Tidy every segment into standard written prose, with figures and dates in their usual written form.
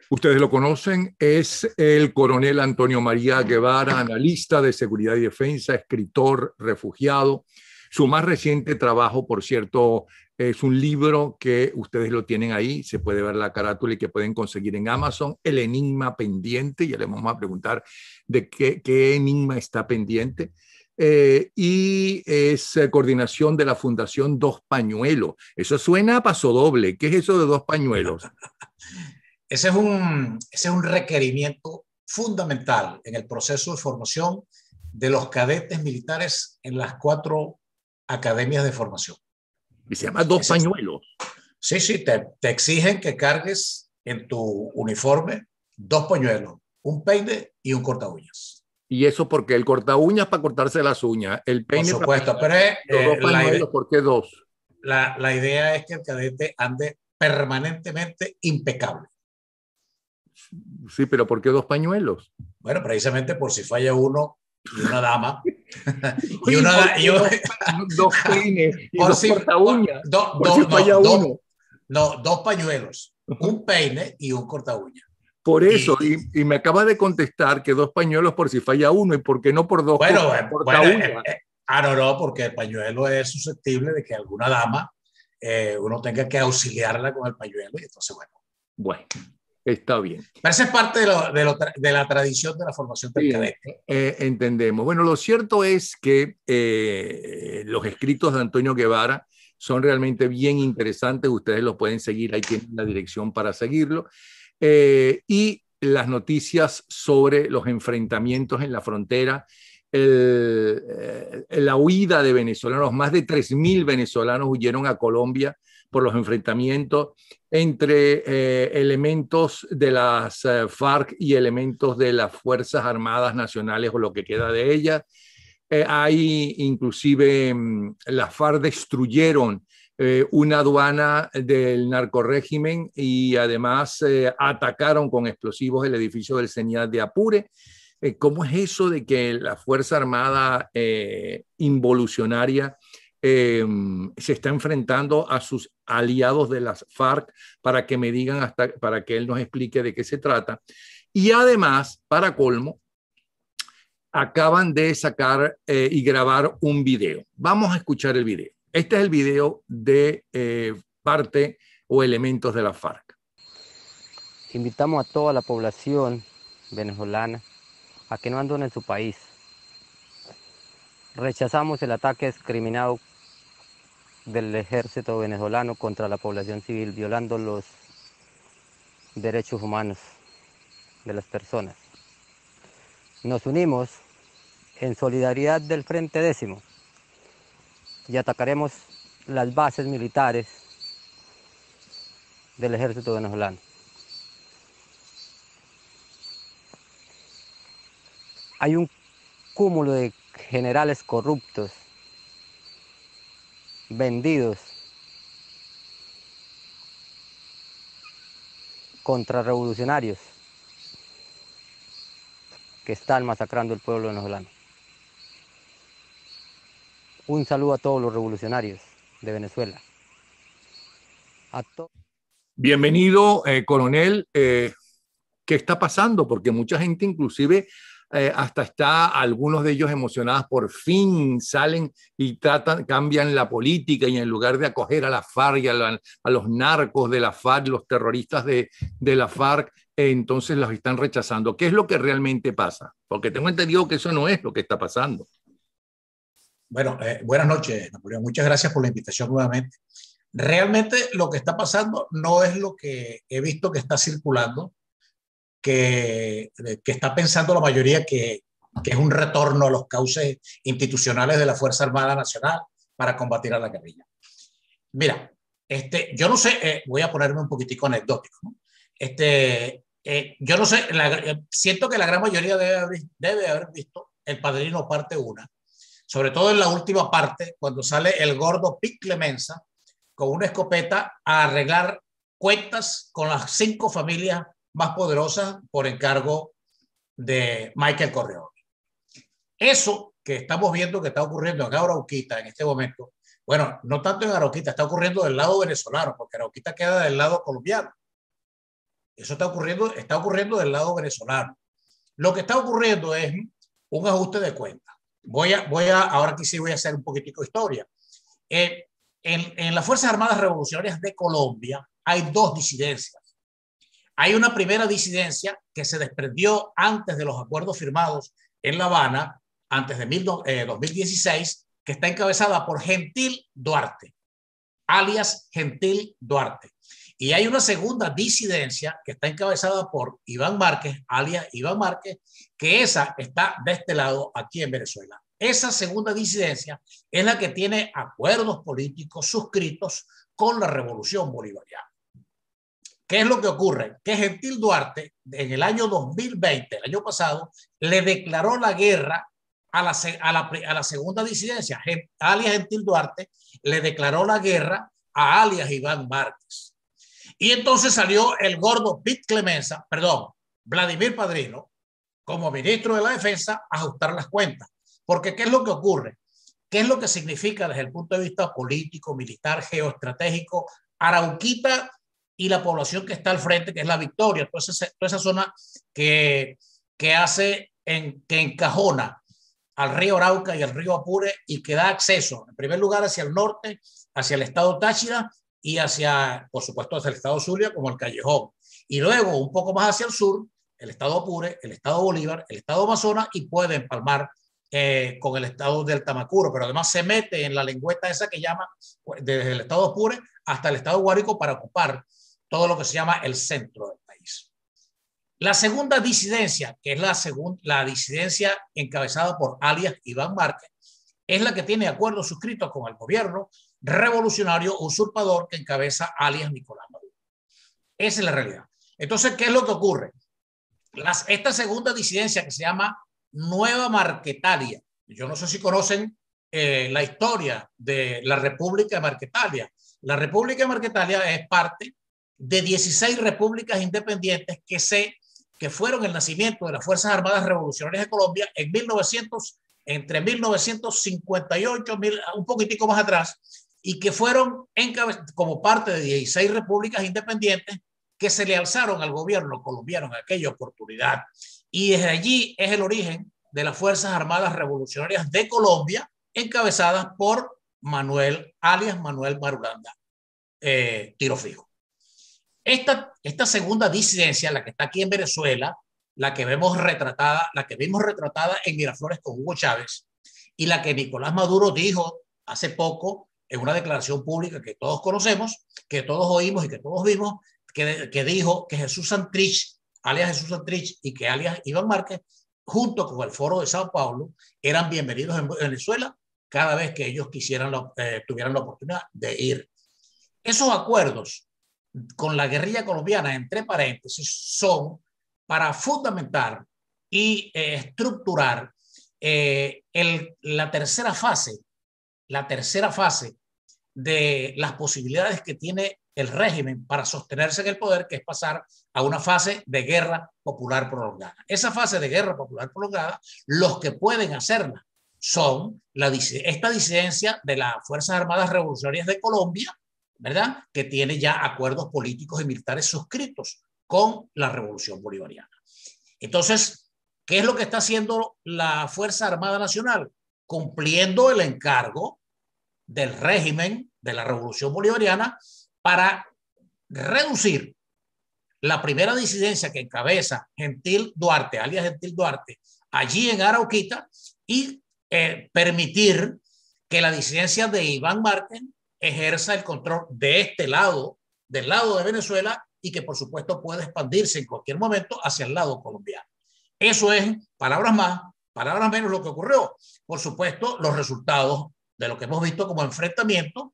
Ustedes lo conocen, es el coronel Antonio María Guevara, analista de seguridad y defensa, escritor, refugiado. Su más reciente trabajo, por cierto, es un libro que ustedes lo tienen ahí, se puede ver la carátula y que pueden conseguir en Amazon, El Enigma Pendiente. Ya le vamos a preguntar de qué enigma está pendiente. Y es coordinación de la Fundación Dos Pañuelos. Eso suena a pasodoble. ¿Qué es eso de dos pañuelos? Ese es un requerimiento fundamental en el proceso de formación de los cadetes militares en las 4 academias de formación. Y se llama Dos Ese, Pañuelos. sí, sí, te exigen que cargues en tu uniforme 2 pañuelos, un peine y un corta uñas. Y eso porque el corta uñas para cortarse las uñas, el Por peine para supuesto, pero los dos pañuelos, ¿por qué dos? la idea es que el cadete ande permanentemente impecable. Sí, pero ¿por qué dos pañueos? Bueno, precisamente por si falla uno y una dama. y Oye, ¿por una. qué dos peines y Por dos si. corta uñas? Por si falla uno. No, 2 pañuelos, un peine y un corta uña. Por eso, y me acaba de contestar que dos pañuelos por si falla uno, y por qué no por dos corta uñas. No, porque el pañuelo es susceptible de que alguna dama uno tenga que auxiliarla con el pañuelo, y entonces, bueno, está bien. Pero esa es parte de la tradición de la formación del cadete. Entendemos. Bueno, lo cierto es que los escritos de Antonio Guevara son realmente bien interesantes. Ustedes los pueden seguir, ahí tienen la dirección para seguirlo. Y las noticias sobre los enfrentamientos en la frontera, la huida de venezolanos, más de 3.000 venezolanos huyeron a Colombia por los enfrentamientos entre elementos de las FARC y elementos de las Fuerzas Armadas Nacionales o lo que queda de ellas. Hay inclusive las FARC destruyeron una aduana del narcorrégimen y además atacaron con explosivos el edificio del CENIAT de Apure. ¿Cómo es eso de que la Fuerza Armada involucionaria se está enfrentando a sus aliados de las FARC para que me digan para que él nos explique de qué se trata? Y además, para colmo, acaban de sacar y grabar un video. Vamos a escuchar el video. Este es el video de parte o elementos de la FARC. Invitamos a toda la población venezolana a que no abandonen su país. Rechazamos el ataque discriminado del ejército venezolano contra la población civil, violando los derechos humanos de las personas. Nos unimos en solidaridad del Frente Décimo y atacaremos las bases militares del ejército venezolano. Hay un cúmulo de generales corruptos, vendidos, contrarrevolucionarios, que están masacrando el pueblo venezolano. Un saludo a todos los revolucionarios de Venezuela. Bienvenido, coronel. ¿Qué está pasando? Porque mucha gente inclusive hasta está, algunos de ellos emocionados, por fin salen y cambian la política, y en lugar de acoger a la FARC y a los narcos de la FARC, los terroristas de la FARC, entonces los están rechazando. ¿Qué es lo que realmente pasa? Porque tengo entendido que eso no es lo que está pasando. Bueno, buenas noches, Napoleón. Muchas gracias por la invitación nuevamente. Realmente lo que está pasando no es lo que he visto que está circulando, que está pensando la mayoría que es un retorno a los cauces institucionales de la Fuerza Armada Nacional para combatir a la guerrilla. Mira, yo no sé, voy a ponerme un poquitico anecdótico, ¿no? Yo no sé, siento que la gran mayoría debe haber visto El Padrino parte 1, sobre todo en la última parte, cuando sale el gordo Pic Clemenza con una escopeta a arreglar cuentas con las 5 familias más poderosas por encargo de Michael Corleone. Eso que estamos viendo que está ocurriendo en Arauquita en este momento, bueno, no tanto en Arauquita, está ocurriendo del lado venezolano, porque Arauquita queda del lado colombiano. Eso está ocurriendo del lado venezolano. Lo que está ocurriendo es un ajuste de cuentas. Ahora aquí sí voy a hacer un poquitico de historia. En las Fuerzas Armadas Revolucionarias de Colombia hay dos disidencias. Hay una primera disidencia que se desprendió antes de los acuerdos firmados en La Habana, antes de 2016, que está encabezada por Gentil Duarte, alias Gentil Duarte. Y hay una segunda disidencia que está encabezada por Iván Márquez, alias Iván Márquez, que esa está de este lado aquí en Venezuela. Esa segunda disidencia es la que tiene acuerdos políticos suscritos con la Revolución Bolivariana. ¿Qué es lo que ocurre? Que Gentil Duarte en el año 2020, el año pasado, le declaró la guerra a la segunda disidencia. Alias Gentil Duarte le declaró la guerra a alias Iván Márquez. Y entonces salió el gordo Vladimir Padrino, como ministro de la Defensa, a ajustar las cuentas. Porque ¿qué es lo que ocurre? ¿Qué es lo que significa desde el punto de vista político, militar, geoestratégico, Arauquita y la población que está al frente, que es la Victoria, toda esa zona que encajona al río Arauca y al río Apure y que da acceso, en primer lugar, hacia el norte, hacia el estado Táchira y hacia, por supuesto, hacia el estado Zulia, como el Callejón. Y luego, un poco más hacia el sur, el estado Apure, el estado Bolívar, el estado Amazonas y puede empalmar con el estado del Tamacuro, pero además se mete en la lengüeta esa que llama desde el estado Apure hasta el estado Guárico para ocupar todo lo que se llama el centro del país. La segunda disidencia, que es la disidencia encabezada por alias Iván Márquez, es la que tiene acuerdos suscritos con el gobierno revolucionario usurpador que encabeza alias Nicolás Maduro. Esa es la realidad. Entonces, ¿qué es lo que ocurre? Esta segunda disidencia que se llama Nueva Marquetalia, yo no sé si conocen la historia de la República de Marquetalia. La República de Marquetalia es parte de 16 repúblicas independientes que fueron el nacimiento de las Fuerzas Armadas Revolucionarias de Colombia entre 1958, un poquitico más atrás, y que fueron como parte de 16 repúblicas independientes que se le alzaron al gobierno colombiano en aquella oportunidad. Y desde allí es el origen de las Fuerzas Armadas Revolucionarias de Colombia, encabezadas por alias Manuel Marulanda, Tiro Fijo. Esta segunda disidencia, la que está aquí en Venezuela, la que vimos retratada en Miraflores con Hugo Chávez y la que Nicolás Maduro dijo hace poco en una declaración pública que todos conocemos, que todos oímos y que todos vimos, que dijo que Jesús Santrich, alias Jesús Santrich y que alias Iván Márquez, junto con el Foro de Sao Paulo, eran bienvenidos en Venezuela cada vez que ellos tuvieran la oportunidad de ir. Esos acuerdos con la guerrilla colombiana, entre paréntesis, son para fundamentar y estructurar la tercera fase de las posibilidades que tiene el régimen para sostenerse en el poder, que es pasar a una fase de guerra popular prolongada. Esa fase de guerra popular prolongada, los que pueden hacerla son esta disidencia de las Fuerzas Armadas Revolucionarias de Colombia, ¿verdad? Que tiene ya acuerdos políticos y militares suscritos con la Revolución Bolivariana. Entonces, ¿qué es lo que está haciendo la Fuerza Armada Nacional? Cumpliendo el encargo del régimen de la Revolución Bolivariana para reducir la primera disidencia que encabeza Gentil Duarte, alias Gentil Duarte, allí en Arauquita y permitir que la disidencia de Iván Márquez ejerza el control de este lado, del lado de Venezuela, y que por supuesto puede expandirse en cualquier momento hacia el lado colombiano. Eso es, palabras más, palabras menos, lo que ocurrió. Por supuesto, los resultados de lo que hemos visto como enfrentamiento,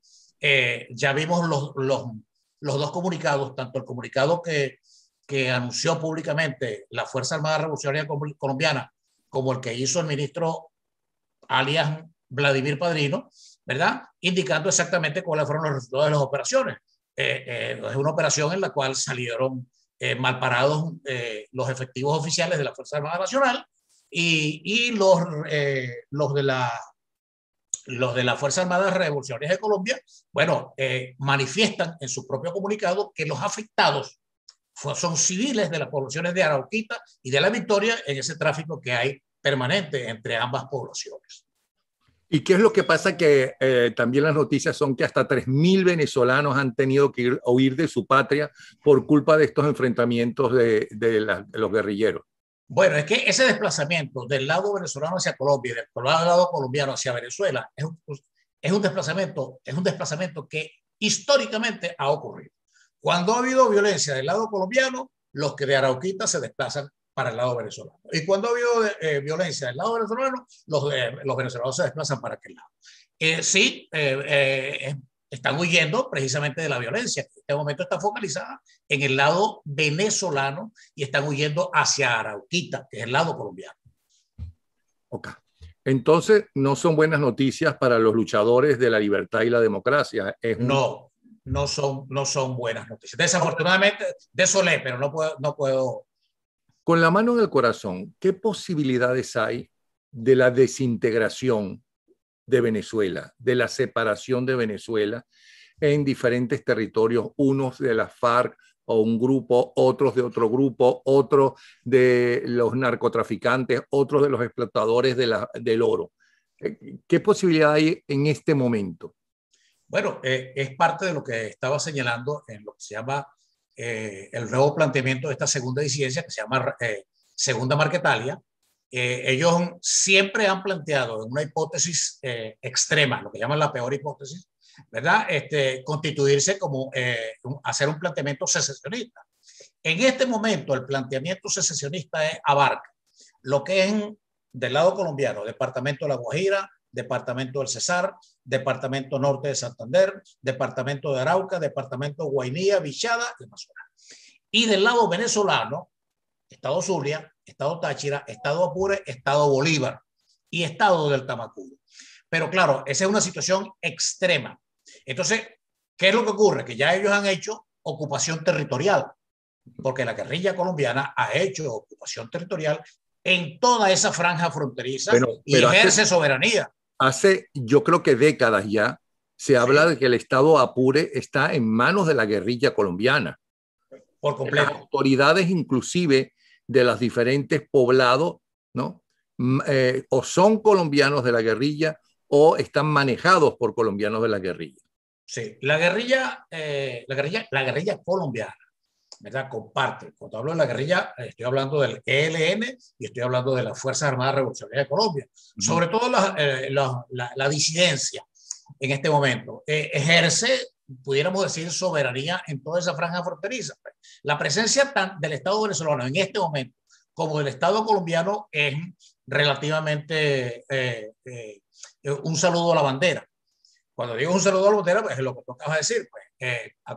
ya vimos los dos comunicados, tanto el comunicado que anunció públicamente la Fuerza Armada Revolucionaria Colombiana como el que hizo el ministro alias Vladimir Padrino, ¿verdad? Indicando exactamente cuáles fueron los resultados de las operaciones. Es una operación en la cual salieron mal parados los efectivos oficiales de la Fuerza Armada Nacional y los de la Fuerza Armada Revolucionaria de Colombia, bueno, manifiestan en su propio comunicado que los afectados son civiles de las poblaciones de Arauquita y de La Victoria en ese tráfico que hay permanente entre ambas poblaciones. ¿Y qué es lo que pasa? Que también las noticias son que hasta 3.000 venezolanos han tenido que huir de su patria por culpa de estos enfrentamientos de los guerrilleros. Bueno, es que ese desplazamiento del lado venezolano hacia Colombia y del lado colombiano hacia Venezuela es un desplazamiento que históricamente ha ocurrido. Cuando ha habido violencia del lado colombiano, los que de Arauquita se desplazan para el lado venezolano. Y cuando ha habido violencia del lado venezolano, los venezolanos se desplazan para aquel lado. Sí, están huyendo precisamente de la violencia, que en este momento está focalizada en el lado venezolano y están huyendo hacia Arauquita, que es el lado colombiano. Ok. Entonces, no son buenas noticias para los luchadores de la libertad y la democracia. No son buenas noticias. Desafortunadamente, desolé, pero no puedo. Con la mano en el corazón, ¿qué posibilidades hay de la desintegración de Venezuela, de la separación de Venezuela en diferentes territorios, unos de la FARC o un grupo, otros de otro grupo, otros de los narcotraficantes, otros de los explotadores del oro? ¿Qué posibilidad hay en este momento? Bueno, es parte de lo que estaba señalando en lo que se llama el nuevo planteamiento de esta segunda disidencia, que se llama Segunda Marquetalia. Ellos siempre han planteado en una hipótesis extrema, lo que llaman la peor hipótesis, ¿verdad? Constituirse como hacer un planteamiento secesionista. En este momento, el planteamiento secesionista abarca lo que es del lado colombiano, departamento de La Guajira, departamento del Cesar, departamento norte de Santander, departamento de Arauca, departamento de Guainía, Vichada y Amazonas. Y del lado venezolano, estado Zulia, estado Táchira, estado Apure, estado Bolívar y estado del Tamacuro. Pero claro, esa es una situación extrema. Entonces, ¿qué es lo que ocurre? Que ya ellos han hecho ocupación territorial, porque la guerrilla colombiana ha hecho ocupación territorial en toda esa franja fronteriza y ejerce soberanía. Yo creo que décadas ya se habla de que el estado Apure está en manos de la guerrilla colombiana. Por completo. Las autoridades inclusive de los diferentes poblados, ¿no? O son colombianos de la guerrilla o están manejados por colombianos de la guerrilla. Sí, la guerrilla colombiana, ¿verdad? Comparte. Cuando hablo de la guerrilla, estoy hablando del ELN y estoy hablando de las Fuerzas Armadas Revolucionarias de Colombia. Sobre todo la disidencia en este momento ejerce, pudiéramos decir, soberanía en toda esa franja fronteriza. La presencia del Estado venezolano en este momento como del Estado colombiano es relativamente un saludo a la bandera. Cuando digo un saludo a la bandera, pues es lo que tú acabas de decir, pues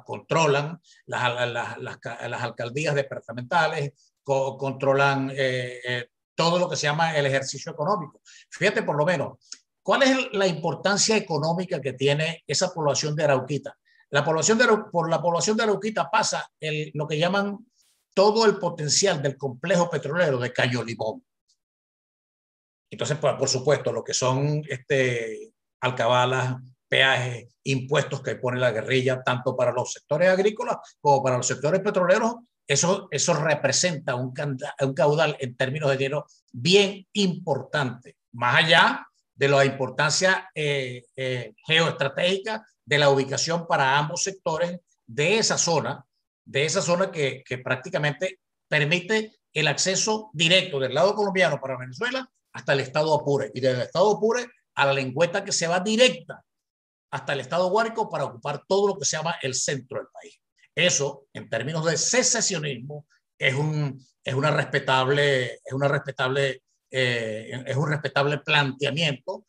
controlan las alcaldías departamentales, controlan todo lo que se llama el ejercicio económico. Fíjate por lo menos, ¿cuál es la importancia económica que tiene esa población de Arauquita? Por la población de Arauquita pasa lo que llaman todo el potencial del complejo petrolero de Cayo Limón. Entonces, pues, por supuesto, lo que son alcabalas, peajes, impuestos que pone la guerrilla, tanto para los sectores agrícolas como para los sectores petroleros, eso representa un caudal en términos de dinero bien importante, más allá de la importancia geoestratégica de la ubicación para ambos sectores de esa zona que prácticamente permite el acceso directo del lado colombiano para Venezuela hasta el estado Apure y del estado Apure a la lengüeta que se va directa hasta el estado Guárico para ocupar todo lo que se llama el centro del país. Eso, en términos de secesionismo, es un respetable planteamiento,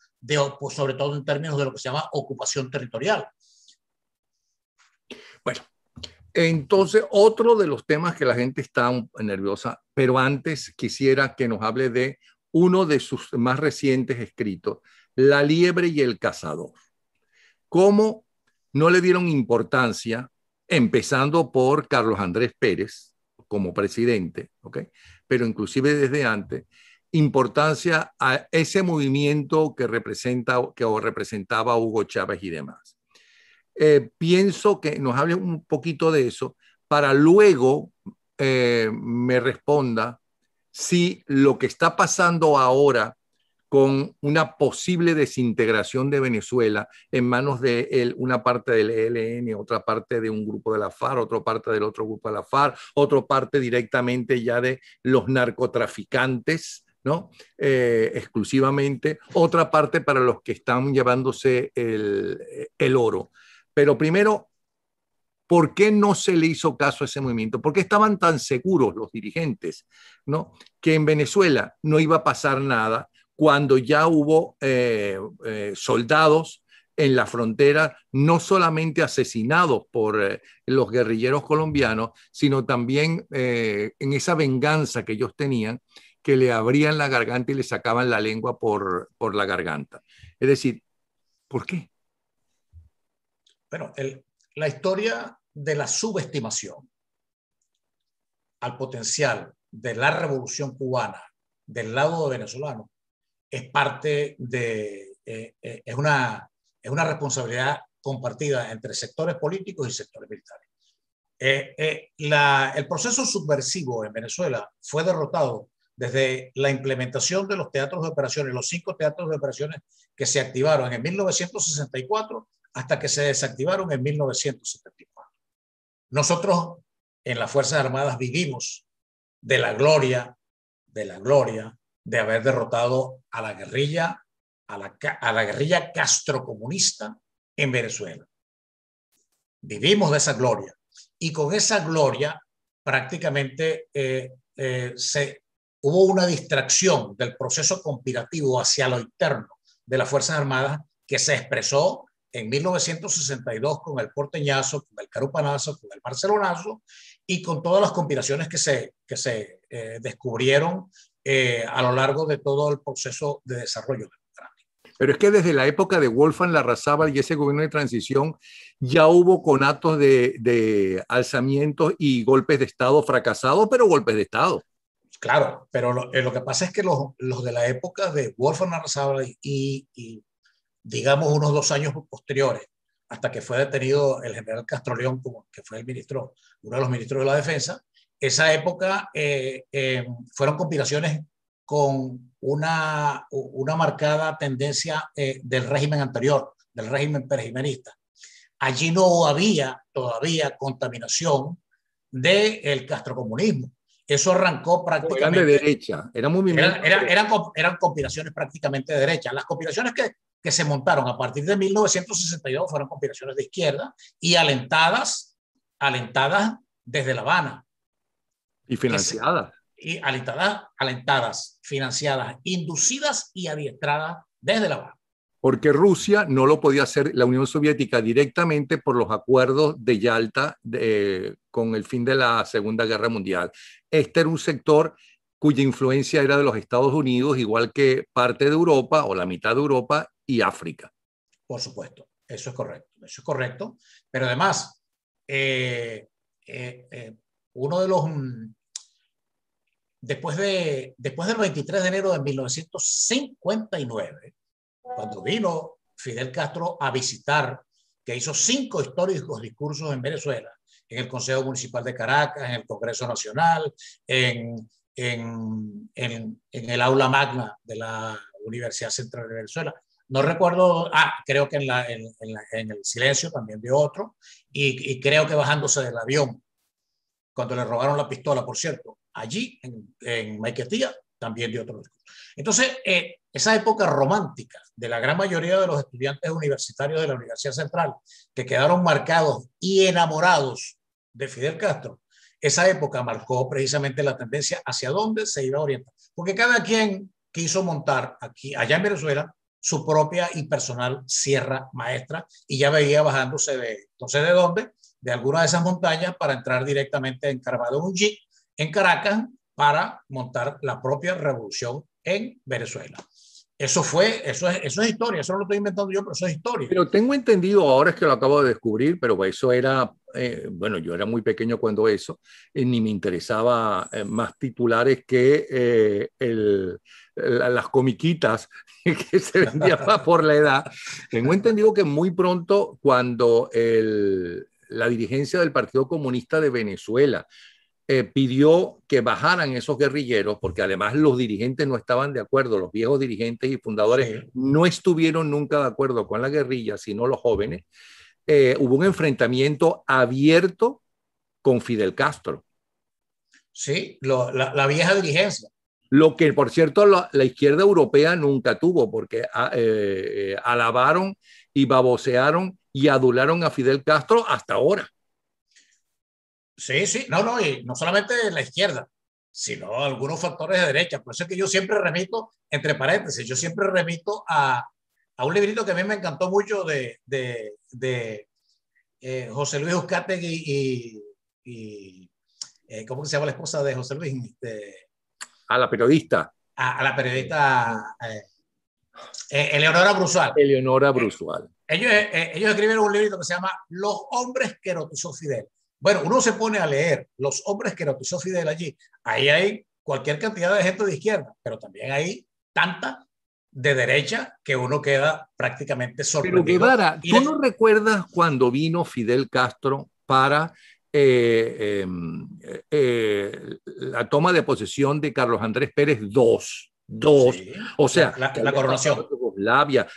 pues, sobre todo en términos de lo que se llama ocupación territorial. Bueno, entonces otro de los temas que la gente está nerviosa, pero antes quisiera que nos hable de uno de sus más recientes escritos, La liebre y el cazador. ¿Cómo no le dieron importancia, empezando por Carlos Andrés Pérez como presidente, ¿okay? Pero inclusive desde antes, importancia a ese movimiento que representaba Hugo Chávez y demás? Pienso que nos hable un poquito de eso para luego me responda si lo que está pasando ahora con una posible desintegración de Venezuela en manos de una parte del ELN, otra parte de un grupo de la FARC, otra parte del otro grupo de la FARC, otra parte directamente ya de los narcotraficantes, ¿no? Exclusivamente, otra parte para los que están llevándose el oro. Pero primero, ¿por qué no se le hizo caso a ese movimiento? ¿Por qué estaban tan seguros los dirigentes, ¿no?, que en Venezuela no iba a pasar nada cuando ya hubo soldados en la frontera, no solamente asesinados por los guerrilleros colombianos, sino también en esa venganza que ellos tenían, que le abrían la garganta y le sacaban la lengua por la garganta? Es decir, ¿por qué? Bueno, la historia de la subestimación al potencial de la revolución cubana del lado venezolano es parte de, es una responsabilidad compartida entre sectores políticos y sectores militares. El proceso subversivo en Venezuela fue derrotado desde la implementación de los teatros de operaciones, los 5 teatros de operaciones que se activaron en 1964 hasta que se desactivaron en 1974. Nosotros en las Fuerzas Armadas vivimos de la gloria de haber derrotado a la guerrilla, a la guerrilla castrocomunista en Venezuela. Vivimos de esa gloria y con esa gloria prácticamente hubo una distracción del proceso conspirativo hacia lo interno de las Fuerzas Armadas que se expresó en 1962 con el porteñazo, con el carupanazo, con el barcelonazo y con todas las conspiraciones que se descubrieron a lo largo de todo el proceso de desarrollo democrático. Pero es que desde la época de Wolfgang Larrazábal y ese gobierno de transición ya hubo conatos de alzamientos y golpes de Estado fracasados, pero golpes de Estado. Claro, pero lo que pasa es que los de la época de Wolfgang Larrazábal y digamos unos 2 años posteriores, hasta que fue detenido el general Castro León, que fue uno de los ministros de la Defensa, esa época fueron conspiraciones con una marcada tendencia del régimen anterior, del régimen perjimenista. Allí no había todavía contaminación del castrocomunismo. Eso arrancó prácticamente... Eran de derecha, eran movimientos... Eran conspiraciones prácticamente de derecha. Las conspiraciones que se montaron a partir de 1962 fueron conspiraciones de izquierda y alentadas desde La Habana. Y financiadas. Y alentadas, financiadas, inducidas y adiestradas desde La Habana. Porque Rusia no lo podía hacer, la Unión Soviética, directamente por los acuerdos de Yalta con el fin de la Segunda Guerra Mundial. Este era un sector cuya influencia era de los Estados Unidos, igual que parte de Europa o la mitad de Europa y África. Por supuesto, eso es correcto. Pero además, uno de los... Después del 23 de enero de 1959, cuando vino Fidel Castro a visitar, que hizo 5 históricos discursos en Venezuela, en el Consejo Municipal de Caracas, en el Congreso Nacional, en el aula magna de la Universidad Central de Venezuela. No recuerdo, creo que en el silencio también dio otro, y creo que bajándose del avión, cuando le robaron la pistola, por cierto, allí en Maiquetía, también dio otro discurso. Entonces, esa época romántica de la gran mayoría de los estudiantes universitarios de la Universidad Central, que quedaron marcados y enamorados de Fidel Castro, esa época marcó precisamente la tendencia hacia dónde se iba a orientar. Porque cada quien quiso montar allá en Venezuela, su propia y personal sierra maestra, y ya veía bajándose entonces, ¿de dónde? De alguna de esas montañas para entrar directamente encargado en un jeep en Caracas para montar la propia revolución en Venezuela. Eso es historia, eso no lo estoy inventando yo, pero eso es historia. Pero tengo entendido, ahora es que lo acabo de descubrir, pero eso era, bueno, yo era muy pequeño cuando eso, ni me interesaba más titulares que las comiquitas que se vendían por la edad. Tengo entendido que muy pronto, cuando la dirigencia del Partido Comunista de Venezuela pidió que bajaran esos guerrilleros, porque además los dirigentes no estaban de acuerdo, los viejos dirigentes y fundadores Sí, no estuvieron nunca de acuerdo con la guerrilla, sino los jóvenes. Hubo un enfrentamiento abierto con Fidel Castro. sí, la vieja dirigencia. Lo que, por cierto, la izquierda europea nunca tuvo, porque alabaron y babosearon y adularon a Fidel Castro hasta ahora. Sí, sí, no, no, y no solamente la izquierda, sino algunos factores de derecha. Por eso es que yo siempre remito, entre paréntesis, yo siempre remito a un librito que a mí me encantó mucho de José Luis Uzcategui ¿cómo se llama la esposa de José Luis? A la periodista A la periodista Eleonora Brusual. Eleonora Brusual. Ellos escribieron un librito que se llama Los hombres que erotizó Fidel. Bueno, uno se pone a leer Los hombres que erotizó Fidel allí. Ahí hay cualquier cantidad de gente de izquierda, pero también hay tanta de derecha que uno queda prácticamente sorprendido. Pero Guevara, ¿tú no recuerdas cuando vino Fidel Castro para la toma de posesión de Carlos Andrés Pérez II? Sí, O sea, la coronación. Había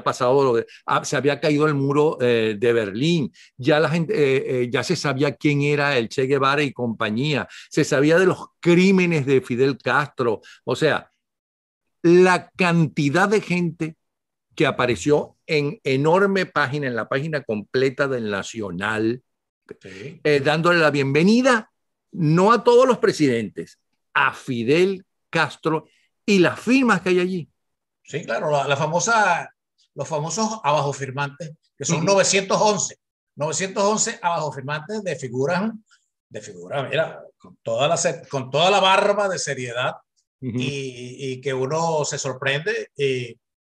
pasado, se había caído el muro de Berlín, ya la gente, ya se sabía quién era el Che Guevara y compañía, se sabía de los crímenes de Fidel Castro, o sea, la cantidad de gente que apareció en enorme página, en la página completa del Nacional, Sí. Dándole la bienvenida, no a todos los presidentes, a Fidel Castro y las firmas que hay allí. Sí, claro, los famosos abajo firmantes, que son 911 abajo firmantes de figuras, mira, con toda la barba de seriedad y que uno se sorprende.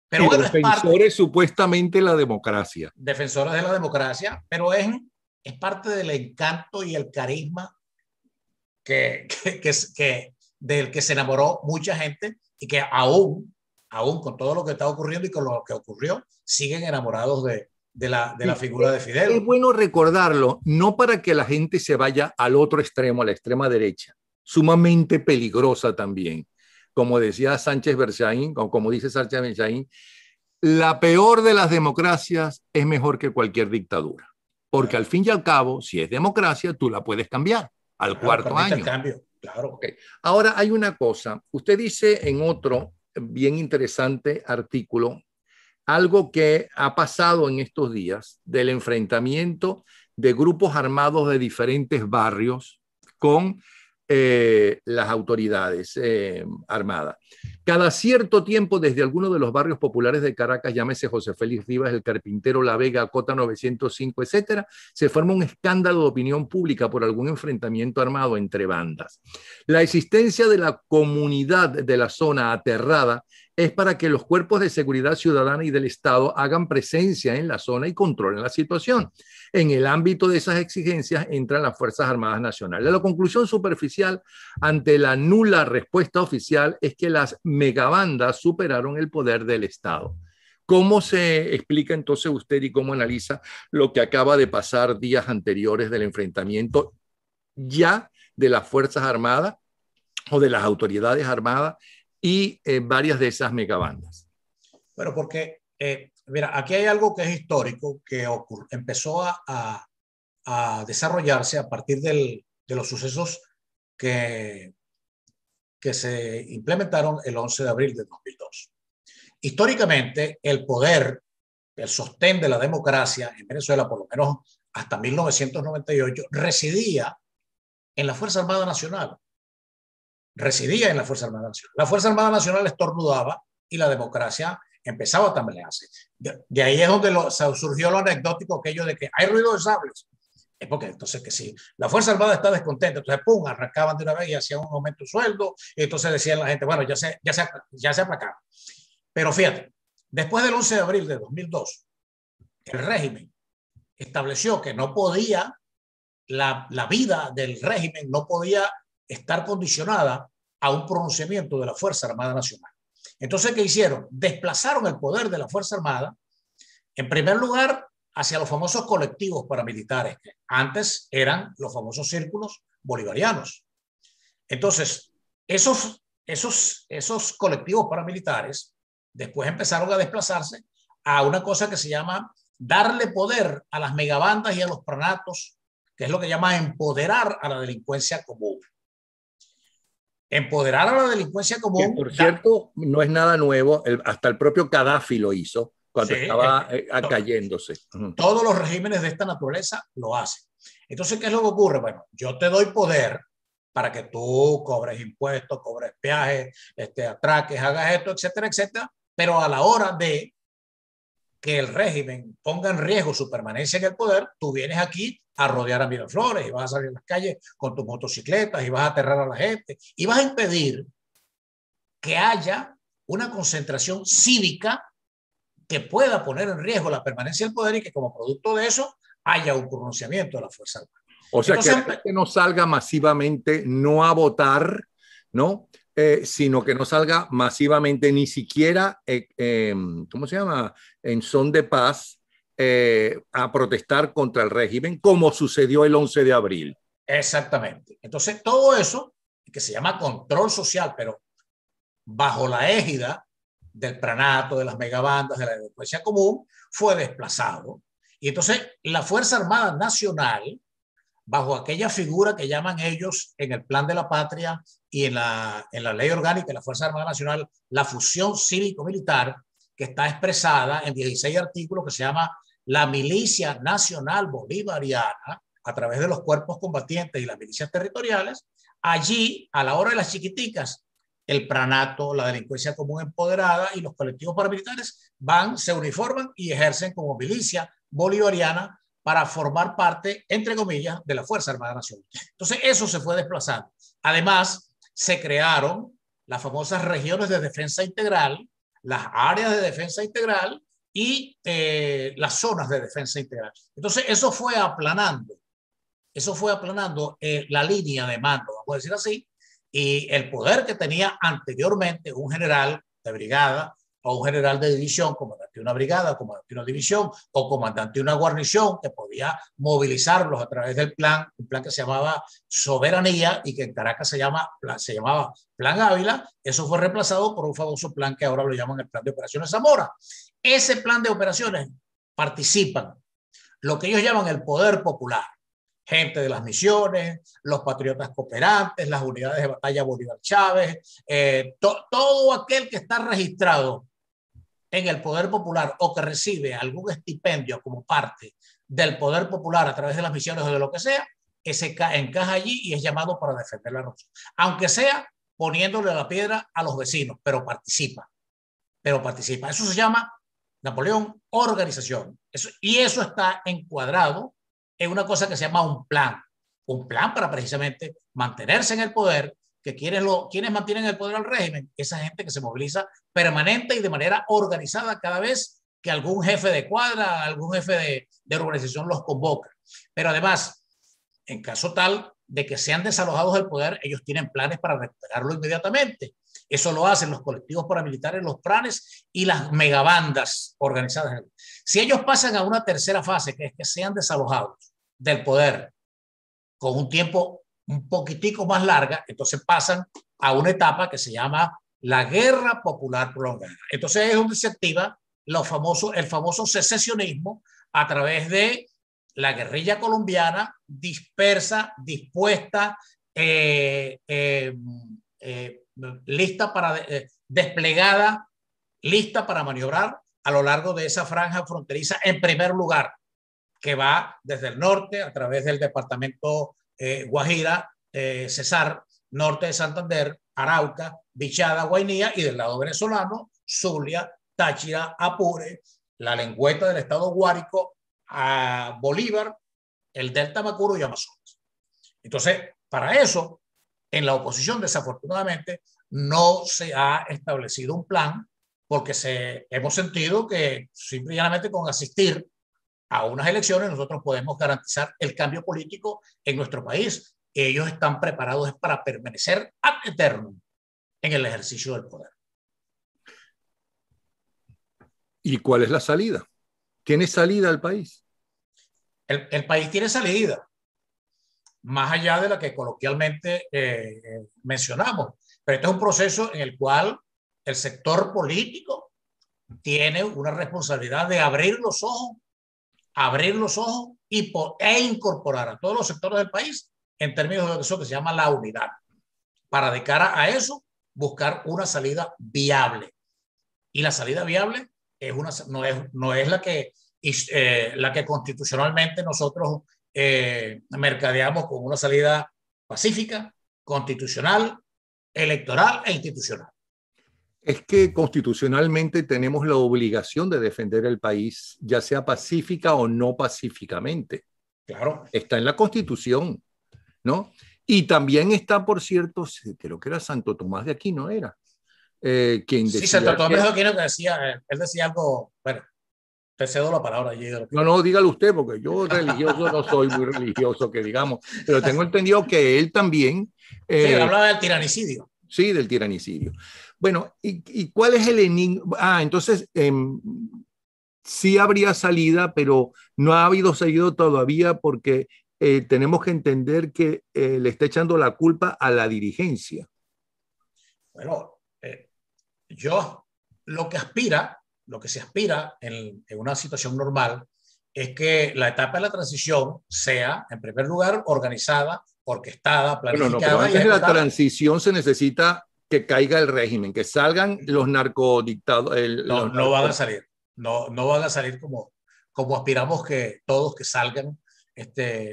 Pero y bueno, defensores supuestamente la democracia. Defensores de la democracia, pero es parte del encanto y el carisma del que se enamoró mucha gente y que aún con todo lo que está ocurriendo y con lo que ocurrió, siguen enamorados de la figura de Fidel. Es bueno recordarlo, no para que la gente se vaya al otro extremo, a la extrema derecha, sumamente peligrosa también. Como decía Sánchez Berzaín, o como dice Sánchez Berzaín, la peor de las democracias es mejor que cualquier dictadura. Porque claro, al fin y al cabo, si es democracia, tú la puedes cambiar al cuarto año. El cambio, claro. Okay. Ahora hay una cosa. Usted dice en otro bien interesante artículo algo que ha pasado en estos días del enfrentamiento de grupos armados de diferentes barrios con las autoridades armadas. Cada cierto tiempo, desde algunos de los barrios populares de Caracas, llámese José Félix Rivas, El Carpintero, La Vega, Cota 905, etcétera, se forma un escándalo de opinión pública por algún enfrentamiento armado entre bandas. La existencia de la comunidad de la zona aterrada es para que los cuerpos de seguridad ciudadana y del Estado hagan presencia en la zona y controlen la situación. En el ámbito de esas exigencias entran las Fuerzas Armadas Nacionales. La conclusión superficial ante la nula respuesta oficial es que las megabandas superaron el poder del Estado. ¿Cómo se explica entonces usted y cómo analiza lo que acaba de pasar días anteriores del enfrentamiento ya de las Fuerzas Armadas o de las autoridades armadas y varias de esas megabandas? Bueno, porque, mira, aquí hay algo que es histórico, que empezó a desarrollarse a partir de los sucesos que se implementaron el 11 de abril de 2002. Históricamente, el poder, el sostén de la democracia en Venezuela, por lo menos hasta 1998, residía en la Fuerza Armada Nacional. Residía en la Fuerza Armada Nacional. La Fuerza Armada Nacional estornudaba y la democracia empezaba a tambalearse. De ahí es donde surgió lo anecdótico aquello de que hay ruido de sables. Es porque entonces que si la Fuerza Armada está descontenta, entonces pum, arrancaban de una vez y hacían un aumento de sueldo, y entonces decían la gente, bueno, ya se aplacaron. Pero fíjate, después del 11 de abril de 2002, el régimen estableció que no podía, la vida del régimen no podía estar condicionada a un pronunciamiento de la Fuerza Armada Nacional. Entonces, ¿qué hicieron? Desplazaron el poder de la Fuerza Armada, en primer lugar, hacia los famosos colectivos paramilitares, que antes eran los famosos círculos bolivarianos. Entonces, esos colectivos paramilitares después empezaron a desplazarse a una cosa que se llama darle poder a las megabandas y a los pranatos, que es lo que llama empoderar a la delincuencia común. Empoderar a la delincuencia común. Que, por cierto, no es nada nuevo, hasta el propio Gaddafi lo hizo cuando estaba cayéndose. Todos los regímenes de esta naturaleza lo hacen. Entonces, ¿qué es lo que ocurre? Bueno, yo te doy poder para que tú cobres impuestos, cobres peajes, atraques, hagas esto, etcétera, etcétera, pero a la hora de que el régimen ponga en riesgo su permanencia en el poder, tú vienes aquí a rodear a Miraflores y vas a salir a las calles con tus motocicletas y vas a aterrar a la gente y vas a impedir que haya una concentración cívica que pueda poner en riesgo la permanencia del poder y que como producto de eso haya un pronunciamiento de la Fuerza Armada. O sea, entonces, que la gente no salga masivamente, no a votar, ¿no? Sino que no salga masivamente ni siquiera, ¿cómo se llama? En son de paz, a protestar contra el régimen, como sucedió el 11 de abril. Exactamente. Entonces, todo eso, que se llama control social, pero bajo la égida del pranato, de las megabandas, de la delincuencia común, fue desplazado. Y entonces, la Fuerza Armada Nacional, bajo aquella figura que llaman ellos en el Plan de la Patria y en la Ley Orgánica de la Fuerza Armada Nacional, la fusión cívico-militar, que está expresada en 16 artículos, que se llama la Milicia Nacional Bolivariana, a través de los cuerpos combatientes y las milicias territoriales. Allí, a la hora de las chiquiticas, el pranato, la delincuencia común empoderada y los colectivos paramilitares van, se uniforman y ejercen como milicia bolivariana para formar parte, entre comillas, de la Fuerza Armada Nacional. Entonces, eso se fue desplazando. Además, se crearon las famosas regiones de defensa integral, las áreas de defensa integral y las zonas de defensa integral. Entonces, eso fue aplanando la línea de mando, vamos a decir así, y el poder que tenía anteriormente un general de brigada o un general de división, comandante de una brigada, comandante de una división o comandante de una guarnición que podía movilizarlos a través del plan, un plan que se llamaba Soberanía y que en Caracas se llamaba Plan Ávila. Eso fue reemplazado por un famoso plan que ahora lo llaman el Plan de Operaciones Zamora. Ese plan de operaciones participan lo que ellos llaman el poder popular, gente de las misiones, los patriotas cooperantes, las unidades de batalla Bolívar Chávez, todo aquel que está registrado en el poder popular o que recibe algún estipendio como parte del poder popular a través de las misiones o de lo que sea, ese encaja allí y es llamado para defender la nación. Aunque sea poniéndole la piedra a los vecinos, pero participa. Eso se llama, Napoleón, organización. Y eso está encuadrado en una cosa que se llama un plan para precisamente mantenerse en el poder, que quienes mantienen el poder al régimen, esa gente que se moviliza permanente y de manera organizada cada vez que algún jefe de cuadra, algún jefe de organización los convoca. Pero además, en caso tal de que sean desalojados del poder, ellos tienen planes para recuperarlo inmediatamente. Eso lo hacen los colectivos paramilitares, los planes y las megabandas organizadas. Si ellos pasan a una tercera fase, que es que sean desalojados del poder con un tiempo un poquitico más larga, entonces pasan a una etapa que se llama la Guerra Popular Prolongada. Entonces es donde se activa el famoso secesionismo a través de la guerrilla colombiana dispersa, dispuesta, lista para desplegada, lista para maniobrar a lo largo de esa franja fronteriza, en primer lugar, que va desde el norte a través del departamento Guajira, Cesar, norte de Santander, Arauca, Bichada, Guainía, y del lado venezolano, Zulia, Táchira, Apure, la lengüeta del estado Guárico, a Bolívar, el delta Macuro y Amazonas. Entonces, para eso, en la oposición, desafortunadamente, no se ha establecido un plan, porque hemos sentido que simplemente con asistir a unas elecciones nosotros podemos garantizar el cambio político en nuestro país. Ellos están preparados para permanecer ad eternum en el ejercicio del poder. ¿Y cuál es la salida? ¿Tiene salida el país? El país tiene salida. más allá de la que coloquialmente mencionamos. Pero este es un proceso en el cual el sector político tiene una responsabilidad de abrir los ojos e incorporar a todos los sectores del país en términos de eso que se llama la unidad, para de cara a eso buscar una salida viable. Y la salida viable no es la que constitucionalmente nosotros mercadeamos como una salida pacífica, constitucional, electoral e institucional. Es que constitucionalmente tenemos la obligación de defender el país, ya sea pacífica o no pacíficamente. Claro. Está en la Constitución, ¿no? Y también está, por cierto, creo que era Santo Tomás de Aquino, era quien decía. Sí, Santo Tomás de Aquino que decía, él decía algo, bueno, te cedo la palabra allí. No, dígalo usted, porque yo religioso no soy muy religioso, que digamos, pero tengo entendido que él también. Sí, hablaba del tiranicidio. Sí, del tiranicidio. Bueno, ¿y cuál es el enigma? Entonces, sí habría salida, pero no ha habido salida todavía porque tenemos que entender que le está echando la culpa a la dirigencia. Bueno, lo que se aspira en una situación normal es que la etapa de la transición sea, en primer lugar, organizada, orquestada, planificada. Pero antes de la transición se necesita que caiga el régimen, que salgan los narcodictadores. No van a salir. No van a salir como aspiramos que todos que salgan.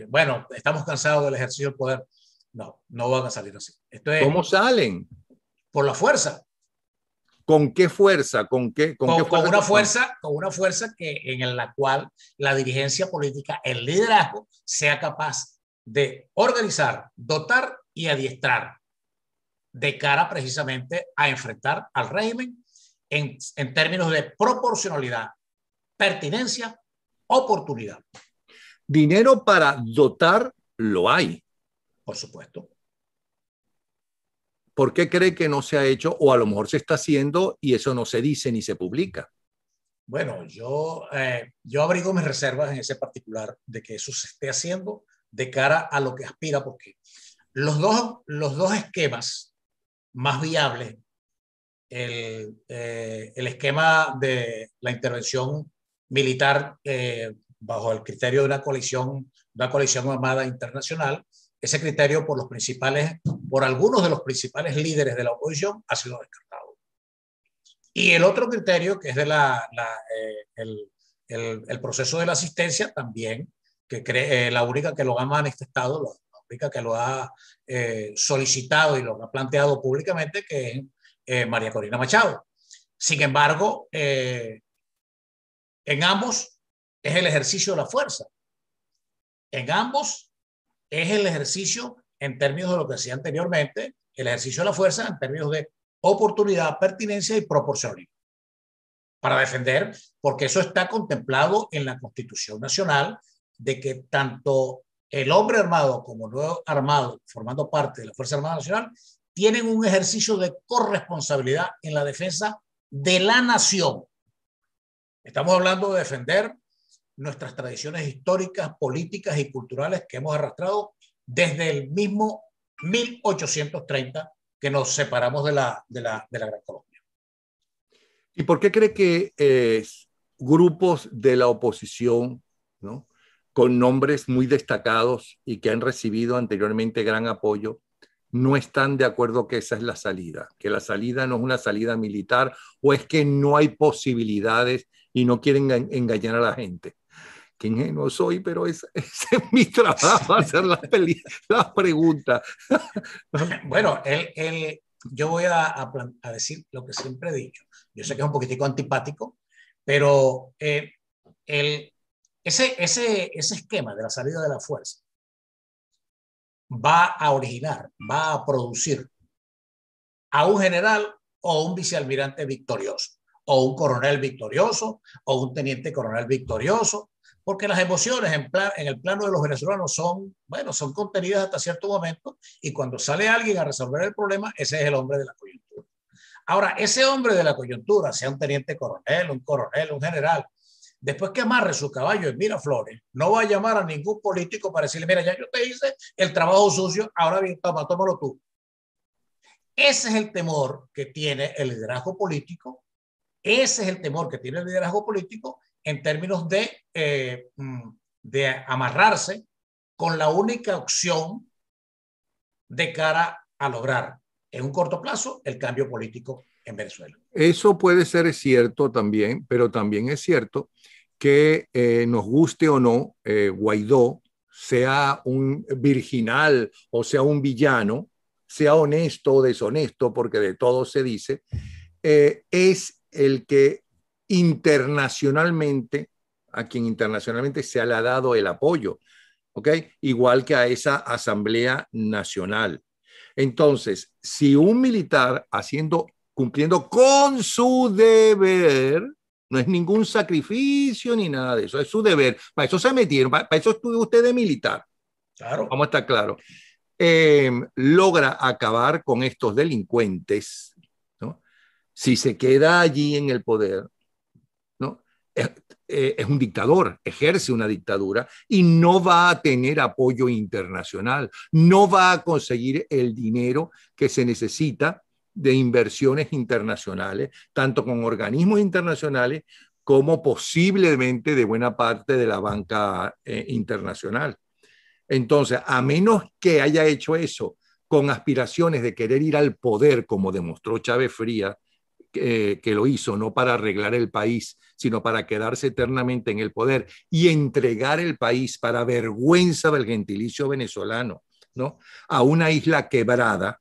Bueno, estamos cansados del ejercicio del poder. No van a salir así. ¿Cómo salen? Por la fuerza. ¿Con qué fuerza? Con una fuerza en la cual la dirigencia política, el liderazgo, sea capaz de organizar, dotar y adiestrar de cara precisamente a enfrentar al régimen en términos de proporcionalidad, pertinencia, oportunidad. Dinero para dotar lo hay. Por supuesto. ¿Por qué cree que no se ha hecho? O a lo mejor se está haciendo y eso no se dice ni se publica. Bueno, yo abrigo mis reservas en ese particular de que eso se esté haciendo de cara a lo que aspira, porque los dos esquemas más viables, el esquema de la intervención militar bajo el criterio de una coalición armada internacional, ese criterio por algunos de los principales líderes de la oposición ha sido descartado. Y el otro criterio, que es de el proceso de la asistencia, también, que la única que lo ha manifestado, la única que lo ha solicitado y lo ha planteado públicamente, que es María Corina Machado. Sin embargo, en ambos es el ejercicio de la fuerza. En ambos es el ejercicio, en términos de lo que decía anteriormente, el ejercicio de la fuerza en términos de oportunidad, pertinencia y proporcionalidad. Para defender, porque eso está contemplado en la Constitución Nacional, de que tanto el hombre armado como el no armado, formando parte de la Fuerza Armada Nacional, tienen un ejercicio de corresponsabilidad en la defensa de la nación. Estamos hablando de defender nuestras tradiciones históricas, políticas y culturales que hemos arrastrado desde el mismo 1830 que nos separamos de la Gran Colombia. ¿Y por qué cree que grupos de la oposición, ¿no?, con nombres muy destacados y que han recibido anteriormente gran apoyo, no están de acuerdo que esa es la salida, que la salida no es una salida militar, o es que no hay posibilidades y no quieren engañar a la gente? Qué ingenuo soy, pero ese es mi trabajo, hacer las preguntas. Bueno, yo voy a decir lo que siempre he dicho. Yo sé que es un poquitico antipático, pero ese esquema de la salida de la fuerza va a producir a un general o un vicealmirante victorioso, o un coronel victorioso, o un teniente coronel victorioso, porque las emociones en el plano de los venezolanos son contenidas hasta cierto momento, y cuando sale alguien a resolver el problema, ese es el hombre de la coyuntura. Ahora, ese hombre de la coyuntura, sea un teniente coronel, un coronel, un general, después que amarre su caballo en Miraflores, no va a llamar a ningún político para decirle, mira, ya yo te hice el trabajo sucio, ahora bien, toma, tómalo tú. Ese es el temor que tiene el liderazgo político. Ese es el temor que tiene el liderazgo político en términos de amarrarse con la única opción de cara a lograr en un corto plazo el cambio político en Venezuela. Eso puede ser cierto también, pero también es cierto que nos guste o no, Guaidó, sea un virginal o sea un villano, sea honesto o deshonesto, porque de todo se dice, es el que internacionalmente, a quien internacionalmente se le ha dado el apoyo, ¿ok? Igual que a esa Asamblea Nacional. Entonces, si un militar cumpliendo con su deber, no es ningún sacrificio ni nada de eso, es su deber. Para eso se metieron, para eso estuvo usted de militar. Claro. Vamos a estar claros. Logra acabar con estos delincuentes, ¿no? Si se queda allí en el poder, ¿no? Es un dictador, ejerce una dictadura y no va a tener apoyo internacional, no va a conseguir el dinero que se necesita de inversiones internacionales, tanto con organismos internacionales como posiblemente de buena parte de la banca internacional. Entonces, a menos que haya hecho eso con aspiraciones de querer ir al poder, como demostró Chávez Frías, que lo hizo no para arreglar el país, sino para quedarse eternamente en el poder y entregar el país para vergüenza del gentilicio venezolano, ¿no? A una isla quebrada,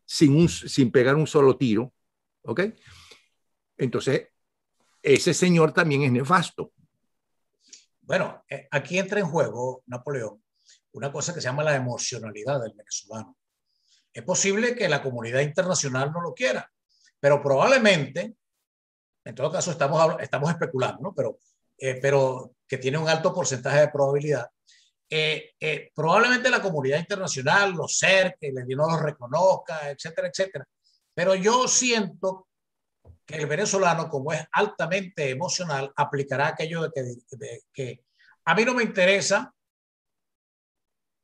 sin pegar un solo tiro, ¿ok? Entonces, ese señor también es nefasto. Bueno, aquí entra en juego, Napoleón, una cosa que se llama la emocionalidad del venezolano. Es posible que la comunidad internacional no lo quiera, pero probablemente, en todo caso estamos especulando, ¿no? Pero que tiene un alto porcentaje de probabilidad. Probablemente la comunidad internacional lo cerque, no lo reconozca, etcétera, etcétera. Pero yo siento que el venezolano, como es altamente emocional, aplicará aquello de que a mí no me interesa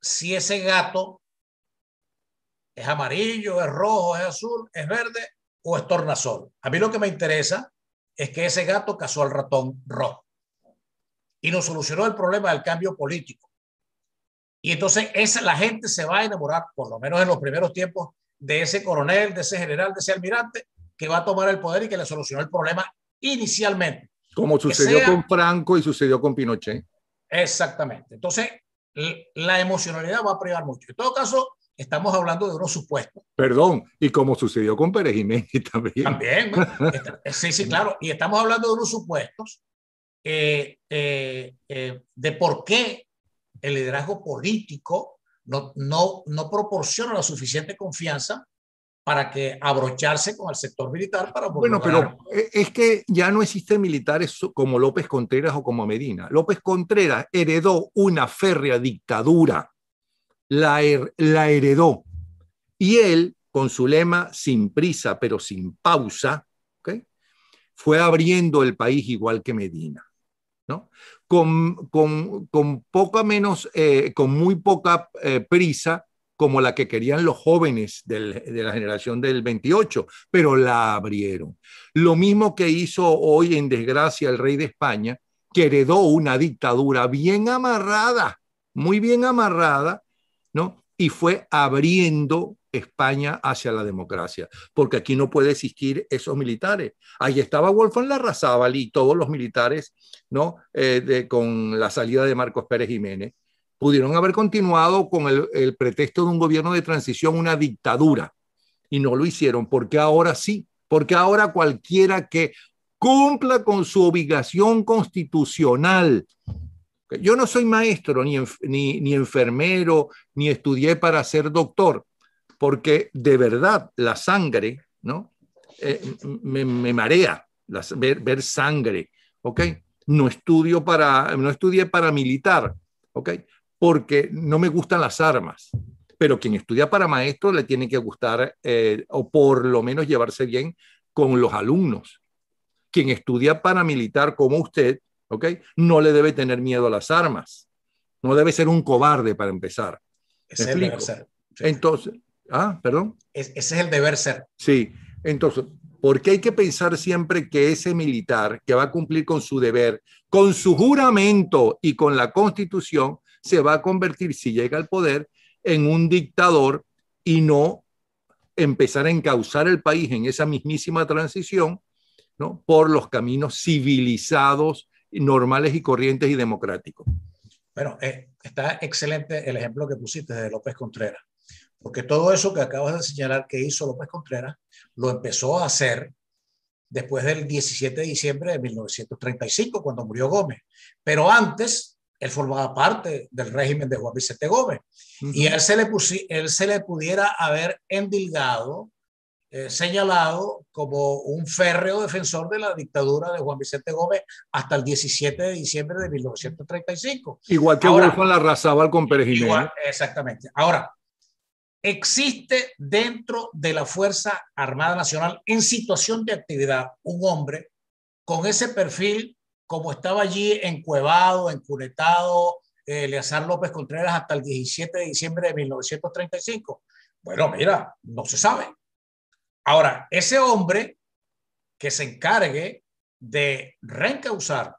si ese gato es amarillo, es rojo, es azul, es verde o es tornasol. A mí lo que me interesa es que ese gato cazó al ratón rojo y nos solucionó el problema del cambio político. Y entonces la gente se va a enamorar, por lo menos en los primeros tiempos, de ese coronel, de ese general, de ese almirante, que va a tomar el poder y que le solucionó el problema inicialmente. Como sucedió con Franco y sucedió con Pinochet. Exactamente. Entonces, la emocionalidad va a privar mucho. En todo caso, estamos hablando de unos supuestos. Perdón, y como sucedió con Pérez Jiménez también. También, sí, claro. Y estamos hablando de unos supuestos de por qué el liderazgo político no proporciona la suficiente confianza para que abrocharse con el sector militar para bueno, pero es que ya no existen militares como López Contreras o como Medina. López Contreras heredó una férrea dictadura, la heredó. Y él, con su lema sin prisa pero sin pausa, ¿okay?, fue abriendo el país igual que Medina, ¿no? Con muy poca prisa, como la que querían los jóvenes de la generación del 28, pero la abrieron. Lo mismo que hizo hoy en desgracia el rey de España, que heredó una dictadura bien amarrada, muy bien amarrada, ¿no? Y fue abriendo España hacia la democracia, porque aquí no puede existir esos militares. Ahí estaba Wolfgang Larrazábal y todos los militares, ¿no? Con la salida de Marcos Pérez Jiménez, pudieron haber continuado con el pretexto de un gobierno de transición, una dictadura, y no lo hicieron, porque ahora sí, porque ahora cualquiera que cumpla con su obligación constitucional. Yo no soy maestro, ni enfermero, ni estudié para ser doctor, porque de verdad la sangre, ¿no? Me marea ver sangre, ¿ok? No estudié para militar, ¿ok? Porque no me gustan las armas, pero quien estudia para maestro le tiene que gustar o por lo menos llevarse bien con los alumnos. quien estudia paramilitar como usted, ¿ok? No le debe tener miedo a las armas. No debe ser un cobarde para empezar. Ese es el deber ser. Sí. Entonces, perdón. Ese es el deber ser. Sí, entonces, ¿por qué hay que pensar siempre que ese militar que va a cumplir con su deber, con su juramento y con la Constitución, se va a convertir, si llega al poder, en un dictador y no empezar a encauzar el país en esa mismísima transición, ¿no? Por los caminos civilizados, normales y corrientes y democráticos? Bueno, está excelente el ejemplo que pusiste de López Contreras, porque todo eso que acabas de señalar que hizo López Contreras lo empezó a hacer después del 17 de diciembre de 1935, cuando murió Gómez. Pero antes, él formaba parte del régimen de Juan Vicente Gómez. Y él se le pudiera haber endilgado, señalado como un férreo defensor de la dictadura de Juan Vicente Gómez hasta el 17 de diciembre de 1935. Igual que Wolfgang Larrazábal con Pérez Jiménez. Igual, exactamente. Ahora, existe dentro de la Fuerza Armada Nacional en situación de actividad un hombre con ese perfil como estaba allí encuevado, encunetado Eleazar López Contreras hasta el 17 de diciembre de 1935. Bueno, mira, no se sabe. Ahora, ese hombre que se encargue de reencauzar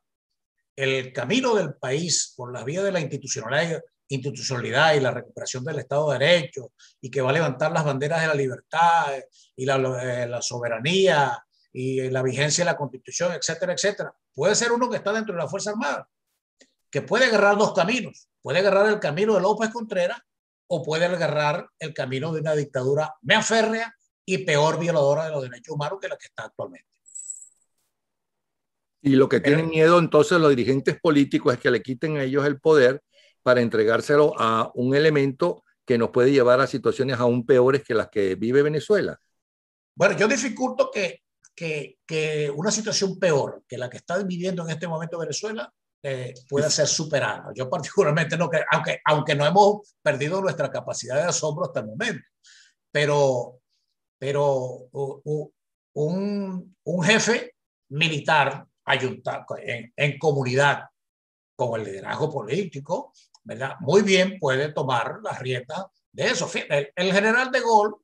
el camino del país por la vía de la institucionalidad y la recuperación del Estado de Derecho, y que va a levantar las banderas de la libertad y la soberanía y la vigencia de la Constitución, etcétera, etcétera. Puede ser uno que está dentro de la Fuerza Armada, que puede agarrar dos caminos. Puede agarrar el camino de López Contreras o puede agarrar el camino de una dictadura más férrea y peor violadora de los derechos humanos que la que está actualmente. Y lo que tienen miedo entonces los dirigentes políticos es que le quiten a ellos el poder para entregárselo a un elemento que nos puede llevar a situaciones aún peores que las que vive Venezuela. Bueno, yo dificulto que una situación peor que la que está viviendo en este momento Venezuela pueda ser superada. Yo particularmente no creo, aunque no hemos perdido nuestra capacidad de asombro hasta el momento, pero un jefe militar en comunidad con el liderazgo político, ¿verdad? Muy bien puede tomar las riendas de eso. El general de Gaulle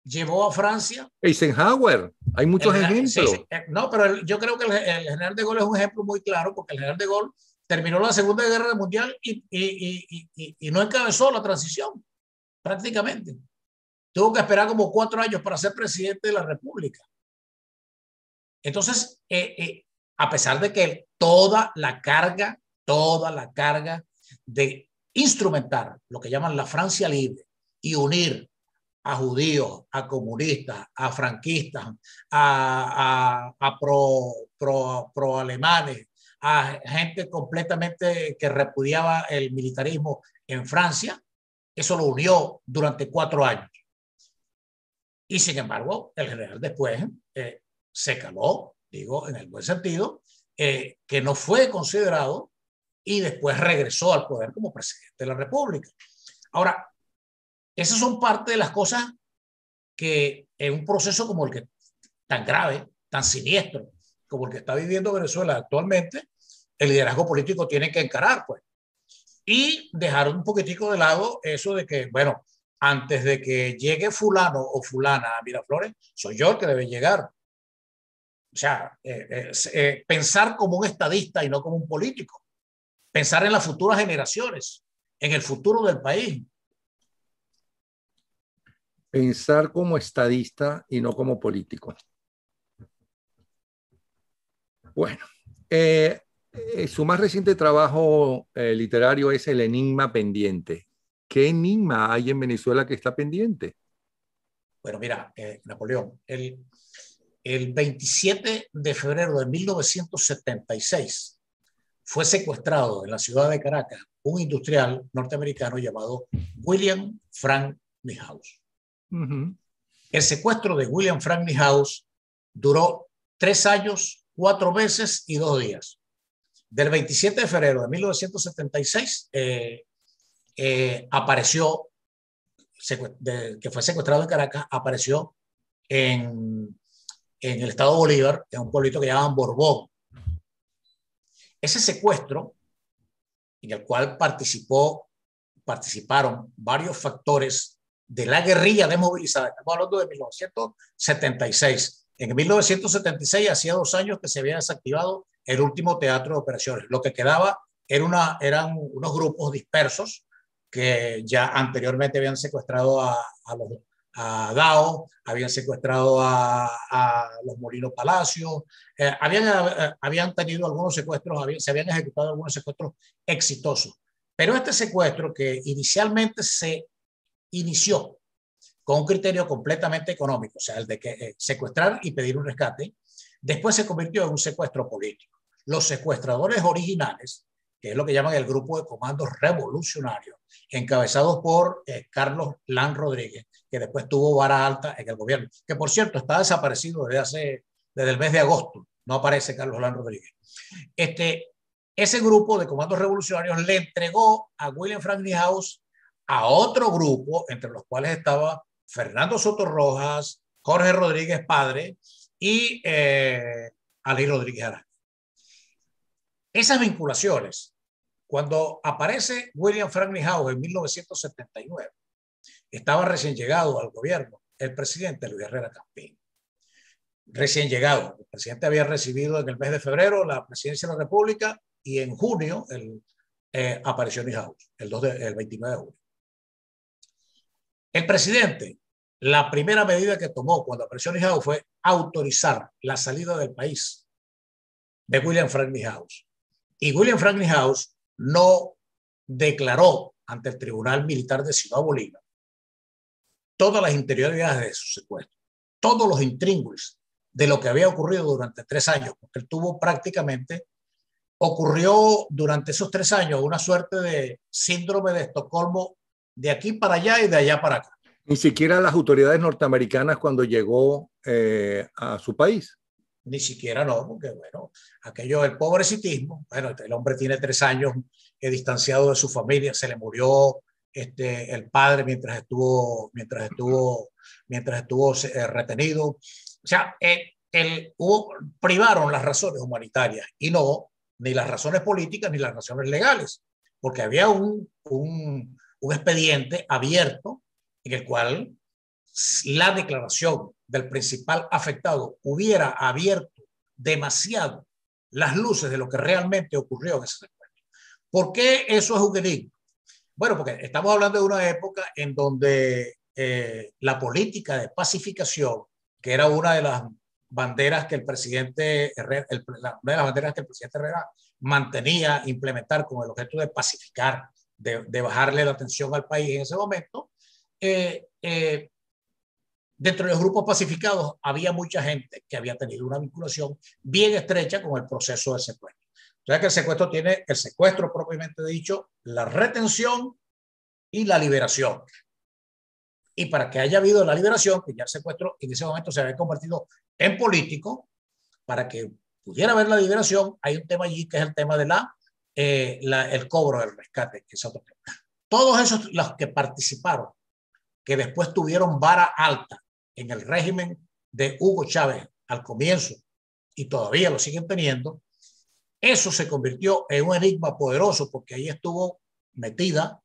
llevó a Francia. Eisenhower, hay muchos ejemplos. Sí, no, pero yo creo que el general de Gaulle es un ejemplo muy claro, porque el general de Gaulle terminó la Segunda Guerra Mundial y no encabezó la transición, prácticamente. Tuvo que esperar como 4 años para ser presidente de la República. Entonces, a pesar de que toda la carga de instrumentar lo que llaman la Francia libre y unir a judíos, a comunistas, a franquistas, a pro alemanes, a gente completamente que repudiaba el militarismo en Francia, eso lo unió durante 4 años. Y sin embargo, el general después se caló, digo, en el buen sentido, que no fue considerado y después regresó al poder como presidente de la República. Ahora, esas son parte de las cosas que en un proceso como el que tan grave, tan siniestro, como el que está viviendo Venezuela actualmente, el liderazgo político tiene que encarar, pues. Y dejar un poquitico de lado eso de que, bueno, antes de que llegue fulano o fulana a Miraflores, soy yo el que debe llegar. O sea, pensar como un estadista y no como un político. Pensar en las futuras generaciones, en el futuro del país. Pensar como estadista y no como político. Bueno, su más reciente trabajo literario es El Enigma Pendiente. ¿Qué enigma hay en Venezuela que está pendiente? Bueno, mira, Napoleón, el 27 de febrero de 1976 fue secuestrado en la ciudad de Caracas un industrial norteamericano llamado William Frank Nihouse. El secuestro de William Frank Nihouse duró 3 años, 4 meses y 2 días. Del 27 de febrero de 1976 apareció, que fue secuestrado en Caracas, apareció en en el estado Bolívar, en un pueblito que llaman Borbón. Ese secuestro, en el cual participaron varios factores de la guerrilla desmovilizada, estamos hablando de 1976. En 1976, hacía 2 años que se había desactivado el último teatro de operaciones. Lo que quedaba eran unos grupos dispersos que ya anteriormente habían secuestrado a Dao, habían secuestrado a los Molinos Palacios, habían tenido algunos secuestros, se habían ejecutado algunos secuestros exitosos. Pero este secuestro, que inicialmente se inició con un criterio completamente económico, o sea, el de que, secuestrar y pedir un rescate, después se convirtió en un secuestro político. Los secuestradores originales, que es lo que llaman el Grupo de Comandos Revolucionarios, encabezados por Carlos Lan Rodríguez, que después tuvo vara alta en el gobierno, que por cierto está desaparecido desde el mes de agosto, no aparece Carlos Lan Rodríguez. Ese grupo de comandos revolucionarios le entregó a William Franklin House a otro grupo, entre los cuales estaba Fernando Soto Rojas, Jorge Rodríguez Padre y Alí Rodríguez Arango. Esas vinculaciones, cuando aparece William Franklin House en 1979, estaba recién llegado al gobierno el presidente Luis Herrera Campín. Recién llegado. El presidente había recibido en el mes de febrero la presidencia de la República y en junio apareció House, el 29 de junio. El presidente, la primera medida que tomó cuando apareció House fue autorizar la salida del país de William Franklin House. Y William Franklin House no declaró ante el Tribunal Militar de Ciudad Bolívar todas las interioridades de su secuestro, todos los intríngulis de lo que había ocurrido durante 3 años, porque él ocurrió durante esos 3 años una suerte de síndrome de Estocolmo de aquí para allá y de allá para acá. Ni siquiera las autoridades norteamericanas cuando llegó a su país. Ni siquiera no, porque bueno, aquello del pobrecitismo, bueno, el hombre tiene 3 años distanciado de su familia, se le murió el padre mientras estuvo retenido. O sea, privaron las razones humanitarias y no ni las razones políticas ni las razones legales, porque había un expediente abierto en el cual la declaración del principal afectado hubiera abierto demasiado las luces de lo que realmente ocurrió en ese secuestro. ¿Por qué eso es un delito? Bueno, porque estamos hablando de una época en donde la política de pacificación, que era una de las banderas que el presidente Herrera, mantenía implementar con el objeto de pacificar, de bajarle la tensión al país en ese momento, dentro de los grupos pacificados había mucha gente que había tenido una vinculación bien estrecha con el proceso de secuestro. O sea que el secuestro tiene el secuestro propiamente dicho, la retención y la liberación. Y para que haya habido la liberación, que ya el secuestro en ese momento se había convertido en político, para que pudiera haber la liberación, hay un tema allí que es el tema de el cobro del rescate, que es otro tema. Todos esos los que participaron, que después tuvieron vara alta en el régimen de Hugo Chávez al comienzo y todavía lo siguen teniendo, eso se convirtió en un enigma poderoso porque ahí estuvo metida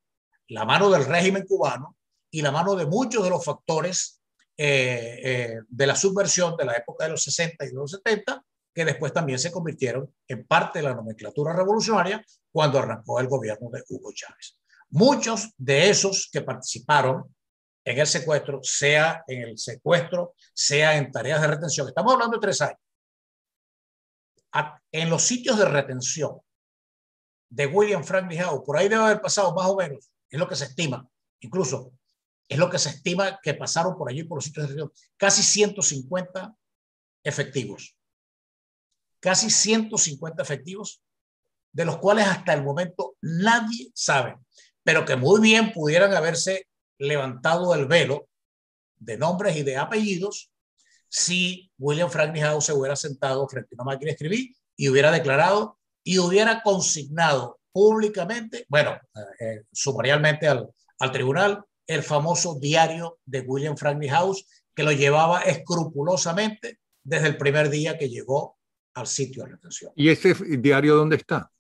la mano del régimen cubano y la mano de muchos de los factores de la subversión de la época de los 60 y de los 70, que después también se convirtieron en parte de la nomenclatura revolucionaria cuando arrancó el gobierno de Hugo Chávez. Muchos de esos que participaron en el secuestro, sea en tareas de retención, estamos hablando de 3 años, en los sitios de retención de William Franklin House, por ahí debe haber pasado más o menos, es lo que se estima, incluso es lo que se estima que pasaron por allí por los sitios de retención, casi 150 efectivos. Casi 150 efectivos, de los cuales hasta el momento nadie sabe, pero que muy bien pudieran haberse levantado el velo de nombres y de apellidos si William Franklin House se hubiera sentado frente a una máquina de escribir y hubiera declarado y hubiera consignado públicamente, sumarialmente al tribunal, el famoso diario de William Franklin House, que lo llevaba escrupulosamente desde el primer día que llegó al sitio de retención. ¿Y ese diario dónde está?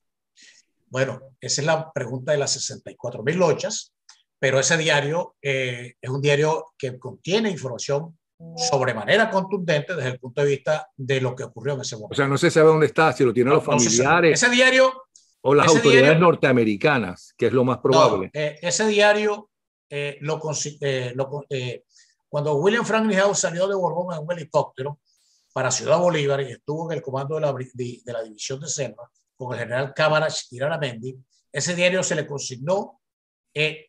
Bueno, esa es la pregunta de las 64.000 lochas, pero ese diario es un diario que contiene información sobremanera contundente desde el punto de vista de lo que ocurrió en ese momento. O sea, no se sabe dónde está, si lo tienen los familiares ese diario, o las autoridades norteamericanas, que es lo más probable. No, ese diario, cuando William Franklin House salió de Borbón en un helicóptero para Ciudad Bolívar y estuvo en el comando de la división de Selma con el general Camarach Iraramendi, ese diario se le consignó.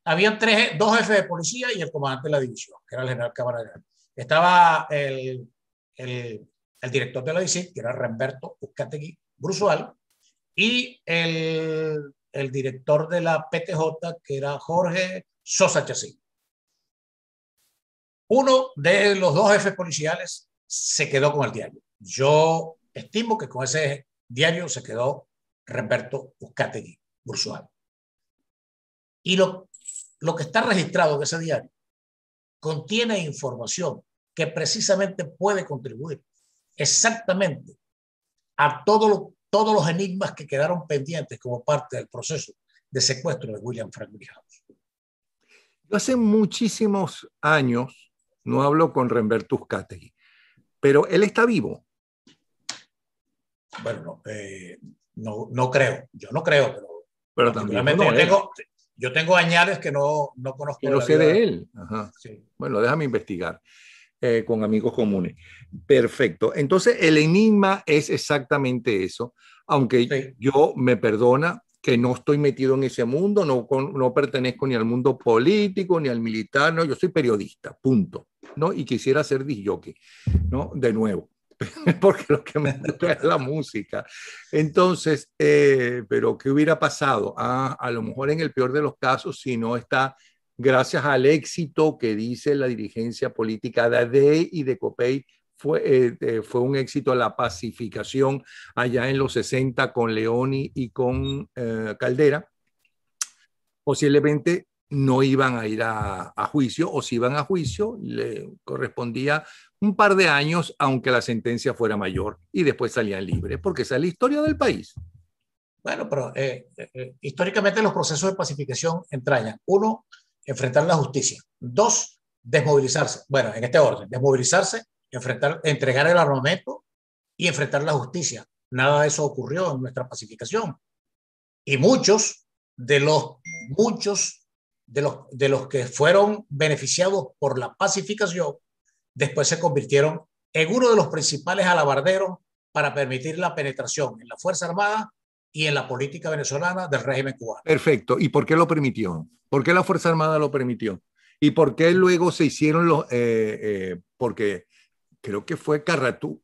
Habían dos jefes de policía y el comandante de la división, que era el general Camarach. Estaba el director de la DICIT, que era Remberto Uzcategui Bruzual, y el director de la PTJ, que era Jorge Sosa Chacín. Uno de los dos jefes policiales se quedó con el diario. Yo estimo que con ese diario se quedó Remberto Uzcategui Bruzual. Y lo que está registrado en ese diario contiene información que precisamente puede contribuir exactamente a todos los enigmas que quedaron pendientes como parte del proceso de secuestro de William Franklin House. Yo hace muchísimos años no hablo con Remberto Uzcategui, pero él está vivo. Bueno, no creo. Yo no creo, pero también yo tengo añales que no conozco. Que no sé de él. Ajá. Sí. Bueno, déjame investigar con amigos comunes. Perfecto. Entonces, el enigma es exactamente eso, aunque sí. Yo me perdona que no estoy metido en ese mundo, no pertenezco ni al mundo político, ni al militar, no, yo soy periodista, punto, ¿no? Y quisiera ser disc jockey, ¿no? De nuevo. Porque lo que me gusta es la música. Entonces, pero ¿qué hubiera pasado? A lo mejor en el peor de los casos, si no está, gracias al éxito que dice la dirigencia política de ADE y de COPEI, fue un éxito la pacificación allá en los 60 con Leoni y con Caldera. Posiblemente no iban a ir a juicio, o si iban a juicio, le correspondía un par de años, aunque la sentencia fuera mayor, y después salían libres, porque esa es la historia del país. Bueno, pero históricamente los procesos de pacificación entrañan: uno, enfrentar la justicia; dos, desmovilizarse. Bueno, en este orden: desmovilizarse, entregar el armamento y enfrentar la justicia. Nada de eso ocurrió en nuestra pacificación. Y muchos de los que fueron beneficiados por la pacificación después se convirtieron en uno de los principales alabarderos para permitir la penetración en la Fuerza Armada y en la política venezolana del régimen cubano. Perfecto. ¿Y por qué lo permitió? ¿Por qué la Fuerza Armada lo permitió? ¿Y por qué luego se hicieron los... porque creo que fue Carratú,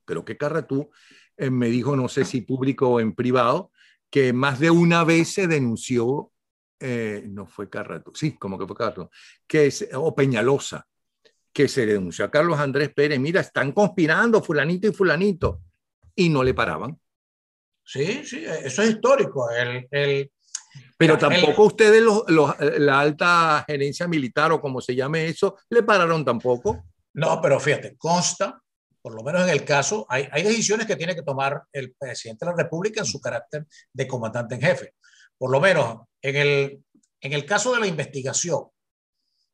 creo que Carratú me dijo, no sé si público o en privado, que más de una vez se denunció, no fue Carratú, sí, como que fue Carratú, o Peñalosa, que se denunció a Carlos Andrés Pérez: mira, están conspirando fulanito y fulanito, y no le paraban. Sí, eso es histórico. Pero tampoco ustedes, la alta gerencia militar, o como se llame eso, le pararon tampoco. No, pero fíjate, consta, por lo menos en el caso, hay decisiones que tiene que tomar el presidente de la República en su carácter de comandante en jefe. Por lo menos en el caso de la investigación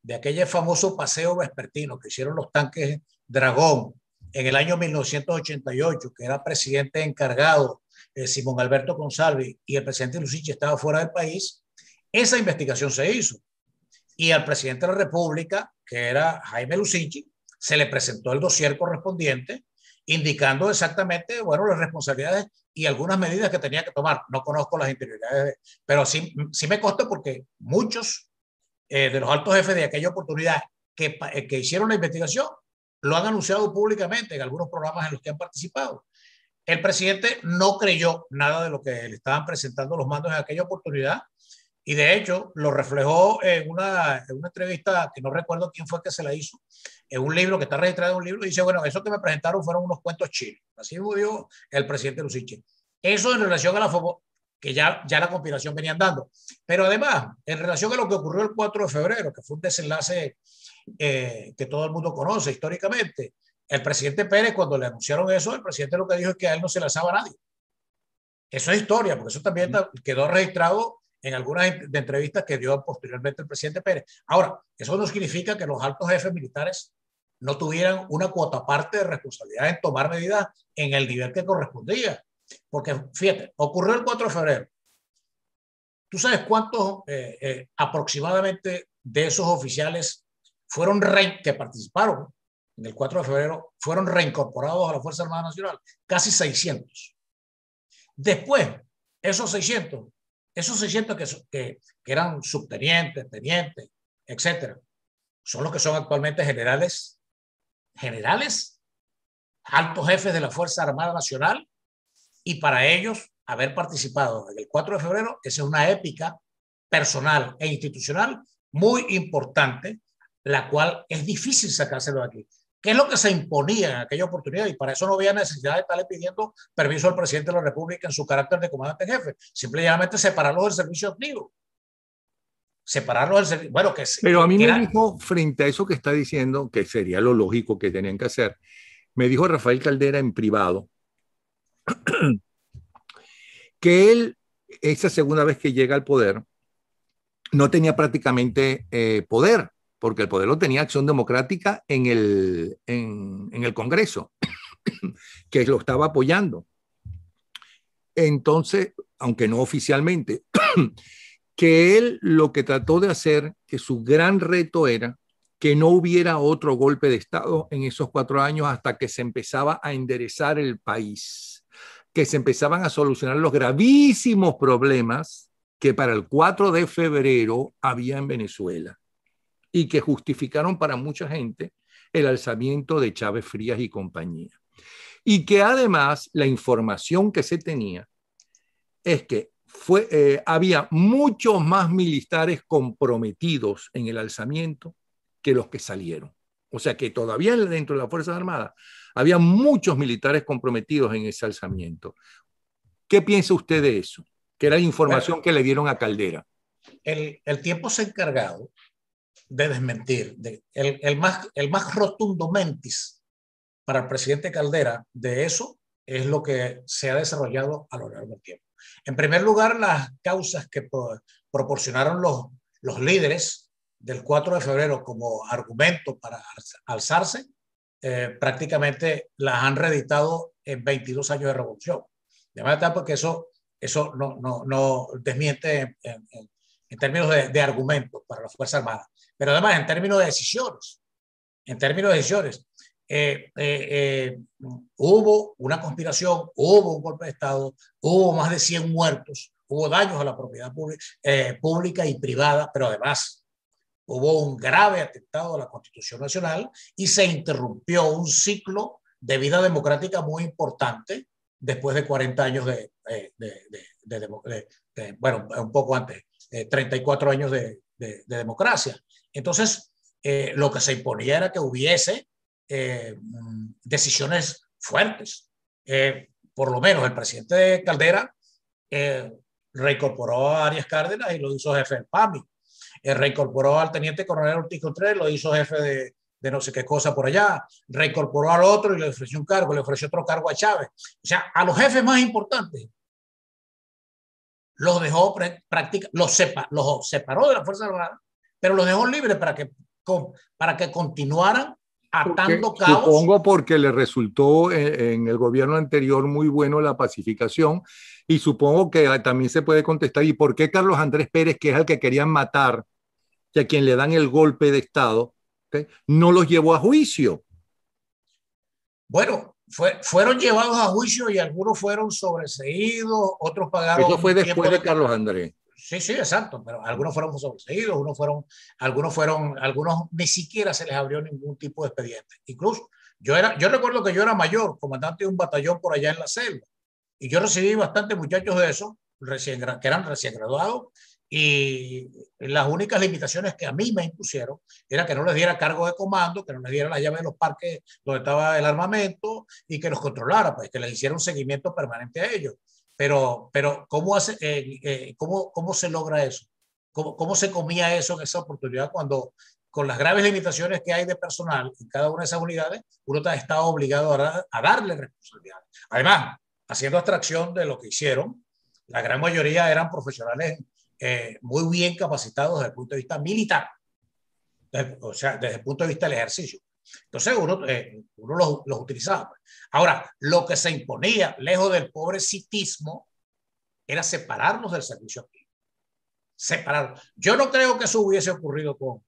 de aquel famoso paseo vespertino que hicieron los tanques Dragón en el año 1988, que era presidente encargado Simón Alberto Consalvi, y el presidente Lucichi estaba fuera del país, esa investigación se hizo. Y al presidente de la República, que era Jaime Lucichi, se le presentó el dossier correspondiente, indicando exactamente, bueno, las responsabilidades y algunas medidas que tenía que tomar. No conozco las interioridades, pero sí me consta, porque muchos de los altos jefes de aquella oportunidad que hicieron la investigación lo han anunciado públicamente en algunos programas en los que han participado. El presidente no creyó nada de lo que le estaban presentando los mandos en aquella oportunidad, y de hecho lo reflejó en una entrevista que no recuerdo quién fue que se la hizo, en un libro que está registrado en un libro, y dice: bueno, eso que me presentaron fueron unos cuentos chinos. Así lo dijo el presidente Lucichi. Eso en relación a que ya la conspiración venía andando. Pero además, en relación a lo que ocurrió el 4 de febrero, que fue un desenlace que todo el mundo conoce históricamente, el presidente Pérez, cuando le anunciaron eso, el presidente lo que dijo es que a él no se le alzaba a nadie. Eso es historia, porque eso también quedó registrado en algunas de entrevistas que dio posteriormente el presidente Pérez. Ahora, eso no significa que los altos jefes militares no tuvieran una cuota parte de responsabilidad en tomar medidas en el nivel que correspondía. Porque, fíjate, ocurrió el 4 de febrero. ¿Tú sabes cuántos aproximadamente de esos oficiales que participaron en el 4 de febrero fueron reincorporados a la Fuerza Armada Nacional? Casi 600. Después, esos 600 que eran subtenientes, tenientes, etcétera, son los que son actualmente generales, altos jefes de la Fuerza Armada Nacional, y para ellos haber participado en el 4 de febrero, esa es una épica personal e institucional muy importante, la cual es difícil sacárselo de aquí. ¿Qué es lo que se imponía en aquella oportunidad? Y para eso no había necesidad de estarle pidiendo permiso al presidente de la República en su carácter de comandante en jefe. Simplemente separarlos del servicio activo. Separarlos del servicio. Bueno, pero a mí me dijo, frente a eso que está diciendo, que sería lo lógico que tenían que hacer, me dijo Rafael Caldera en privado que él, esa segunda vez que llega al poder, no tenía prácticamente poder, porque el poder lo tenía Acción Democrática en el Congreso, que lo estaba apoyando. Entonces, aunque no oficialmente, que él lo que trató de hacer, que su gran reto era que no hubiera otro golpe de Estado en esos 4 años hasta que se empezaba a enderezar el país, que se empezaban a solucionar los gravísimos problemas que para el 4 de febrero había en Venezuela y que justificaron para mucha gente el alzamiento de Chávez Frías y compañía. Y que además la información que se tenía es que había muchos más militares comprometidos en el alzamiento que los que salieron. O sea que todavía dentro de las Fuerzas Armadas había muchos militares comprometidos en ese alzamiento. ¿Qué piensa usted de eso? Que era la información que le dieron a Caldera. El tiempo se ha encargado de desmentir. El más rotundo mentis para el presidente Caldera de eso es lo que se ha desarrollado a lo largo del tiempo. En primer lugar, las causas que proporcionaron los líderes del 4 de febrero como argumento para alzarse, prácticamente las han reeditado en 22 años de revolución. De manera porque eso no desmiente en términos de argumentos para la Fuerza Armada, pero además en términos de decisiones. Hubo una conspiración, hubo un golpe de Estado, hubo más de 100 muertos, hubo daños a la propiedad pública y privada, pero además hubo un grave atentado a la Constitución Nacional y se interrumpió un ciclo de vida democrática muy importante después de 40 años bueno, un poco antes, 34 años de democracia. Entonces, lo que se imponía era que hubiese decisiones fuertes. Por lo menos el presidente Caldera reincorporó a Arias Cárdenas y lo hizo jefe del PAMI. Reincorporó al teniente coronel Ortiz Contreras y lo hizo jefe de no sé qué cosa por allá. Reincorporó al otro y le ofreció un cargo, le ofreció otro cargo a Chávez. O sea, a los jefes más importantes los dejó los separó de la Fuerza Armada, pero los dejó libres para que continuaran atando cabos. Supongo porque le resultó en el gobierno anterior muy bueno la pacificación, y supongo que también se puede contestar, ¿y por qué Carlos Andrés Pérez, que es el que querían matar y a quien le dan el golpe de Estado, no los llevó a juicio? Bueno, fueron llevados a juicio y algunos fueron sobreseídos, otros pagaron. Eso fue después de Carlos Andrés. Sí, exacto, pero algunos fueron sobreseídos, algunos ni siquiera se les abrió ningún tipo de expediente. Incluso yo recuerdo que yo era mayor, comandante de un batallón por allá en la selva, y yo recibí bastantes muchachos de esos, que eran recién graduados, y las únicas limitaciones que a mí me impusieron era que no les diera cargo de comando, que no les diera la llave de los parques donde estaba el armamento y que los controlara, pues que les hiciera un seguimiento permanente a ellos. Pero ¿cómo se logra eso? ¿Cómo se comía eso en esa oportunidad cuando con las graves limitaciones que hay de personal en cada una de esas unidades, uno está obligado a darle responsabilidad. Además, haciendo abstracción de lo que hicieron, la gran mayoría eran profesionales muy bien capacitados desde el punto de vista militar, o sea, desde el punto de vista del ejercicio. Entonces uno los utilizaba. Ahora, lo que se imponía, lejos del pobrecitismo, era separarnos del servicio activo. Separarnos. Yo no creo que eso hubiese ocurrido con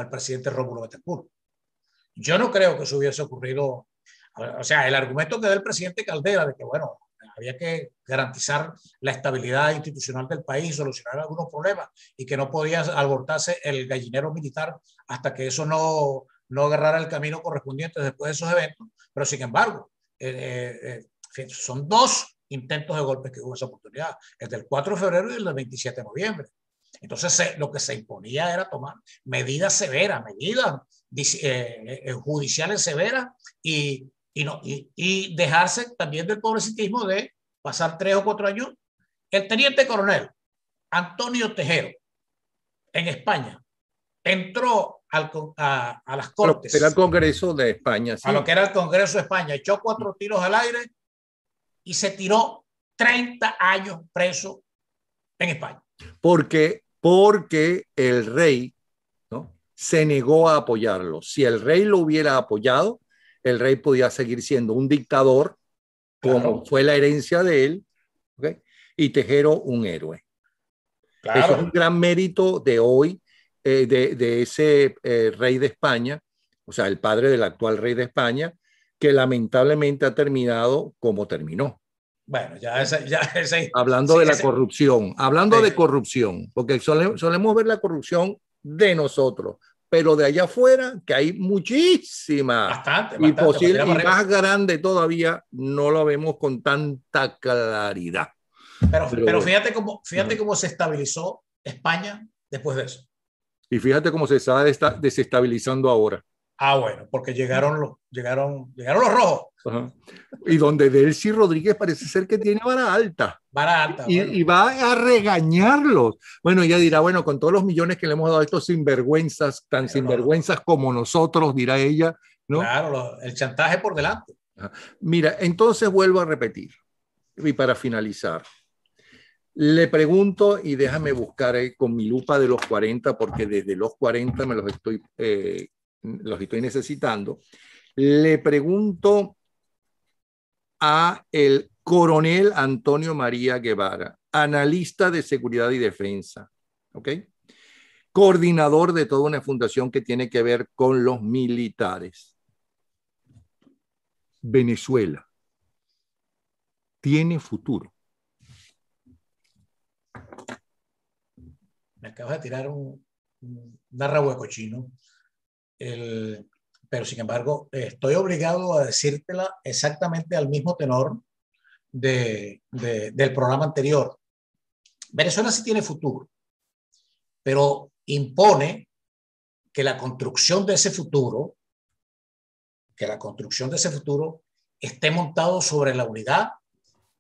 el presidente Rómulo Betancourt. Yo no creo que eso hubiese ocurrido. O sea, el argumento que da el presidente Caldera de que, bueno, había que garantizar la estabilidad institucional del país, solucionar algunos problemas y que no podía abortarse el gallinero militar hasta que eso no agarrara el camino correspondiente después de esos eventos. Pero, sin embargo, son dos intentos de golpes que hubo esa oportunidad, el del 4 de febrero y el del 27 de noviembre. Entonces, lo que se imponía era tomar medidas severas, medidas judiciales severas y dejarse también del pobrecitismo de pasar 3 o 4 años. El teniente coronel Antonio Tejero en España entró a las Cortes. Era el Congreso de España. Sí. A lo que era el Congreso de España. Echó 4 tiros al aire y se tiró 30 años preso en España. Porque el rey, ¿no?, se negó a apoyarlo. Si el rey lo hubiera apoyado, el rey podía seguir siendo un dictador, como claro, fue la herencia de él, ¿okay?, y Tejero un héroe. Claro. Eso es un gran mérito de hoy, de ese rey de España, o sea, el padre del actual rey de España, que lamentablemente ha terminado como terminó. Bueno, hablando de la corrupción, de corrupción, porque solemos ver la corrupción de nosotros, pero de allá afuera, que hay muchísima, bastante, y más grande todavía, no lo vemos con tanta claridad. Pero fíjate cómo se estabilizó España después de eso. Y fíjate cómo se está desestabilizando ahora. Ah, bueno, porque llegaron los rojos. Ajá. Y donde Delcy Rodríguez parece ser que tiene vara alta. Vara alta. Y va a regañarlos. Bueno, ella dirá, bueno, con todos los millones que le hemos dado a estos sinvergüenzas, tan sinvergüenzas como nosotros, dirá ella, ¿no? Claro, el chantaje por delante. Ajá. Mira, entonces vuelvo a repetir, y para finalizar, le pregunto, y déjame buscar con mi lupa de los 40, porque desde los 40 me los estoy necesitando. Le pregunto a el coronel Antonio María Guevara, analista de seguridad y defensa, ¿ok?, coordinador de toda una fundación que tiene que ver con los militares. Venezuela tiene futuro. Me acabas de tirar un narrahueco cochino. Pero sin embargo, estoy obligado a decírtela exactamente al mismo tenor del programa anterior. Venezuela sí tiene futuro, pero impone que la construcción de ese futuro, esté montado sobre la unidad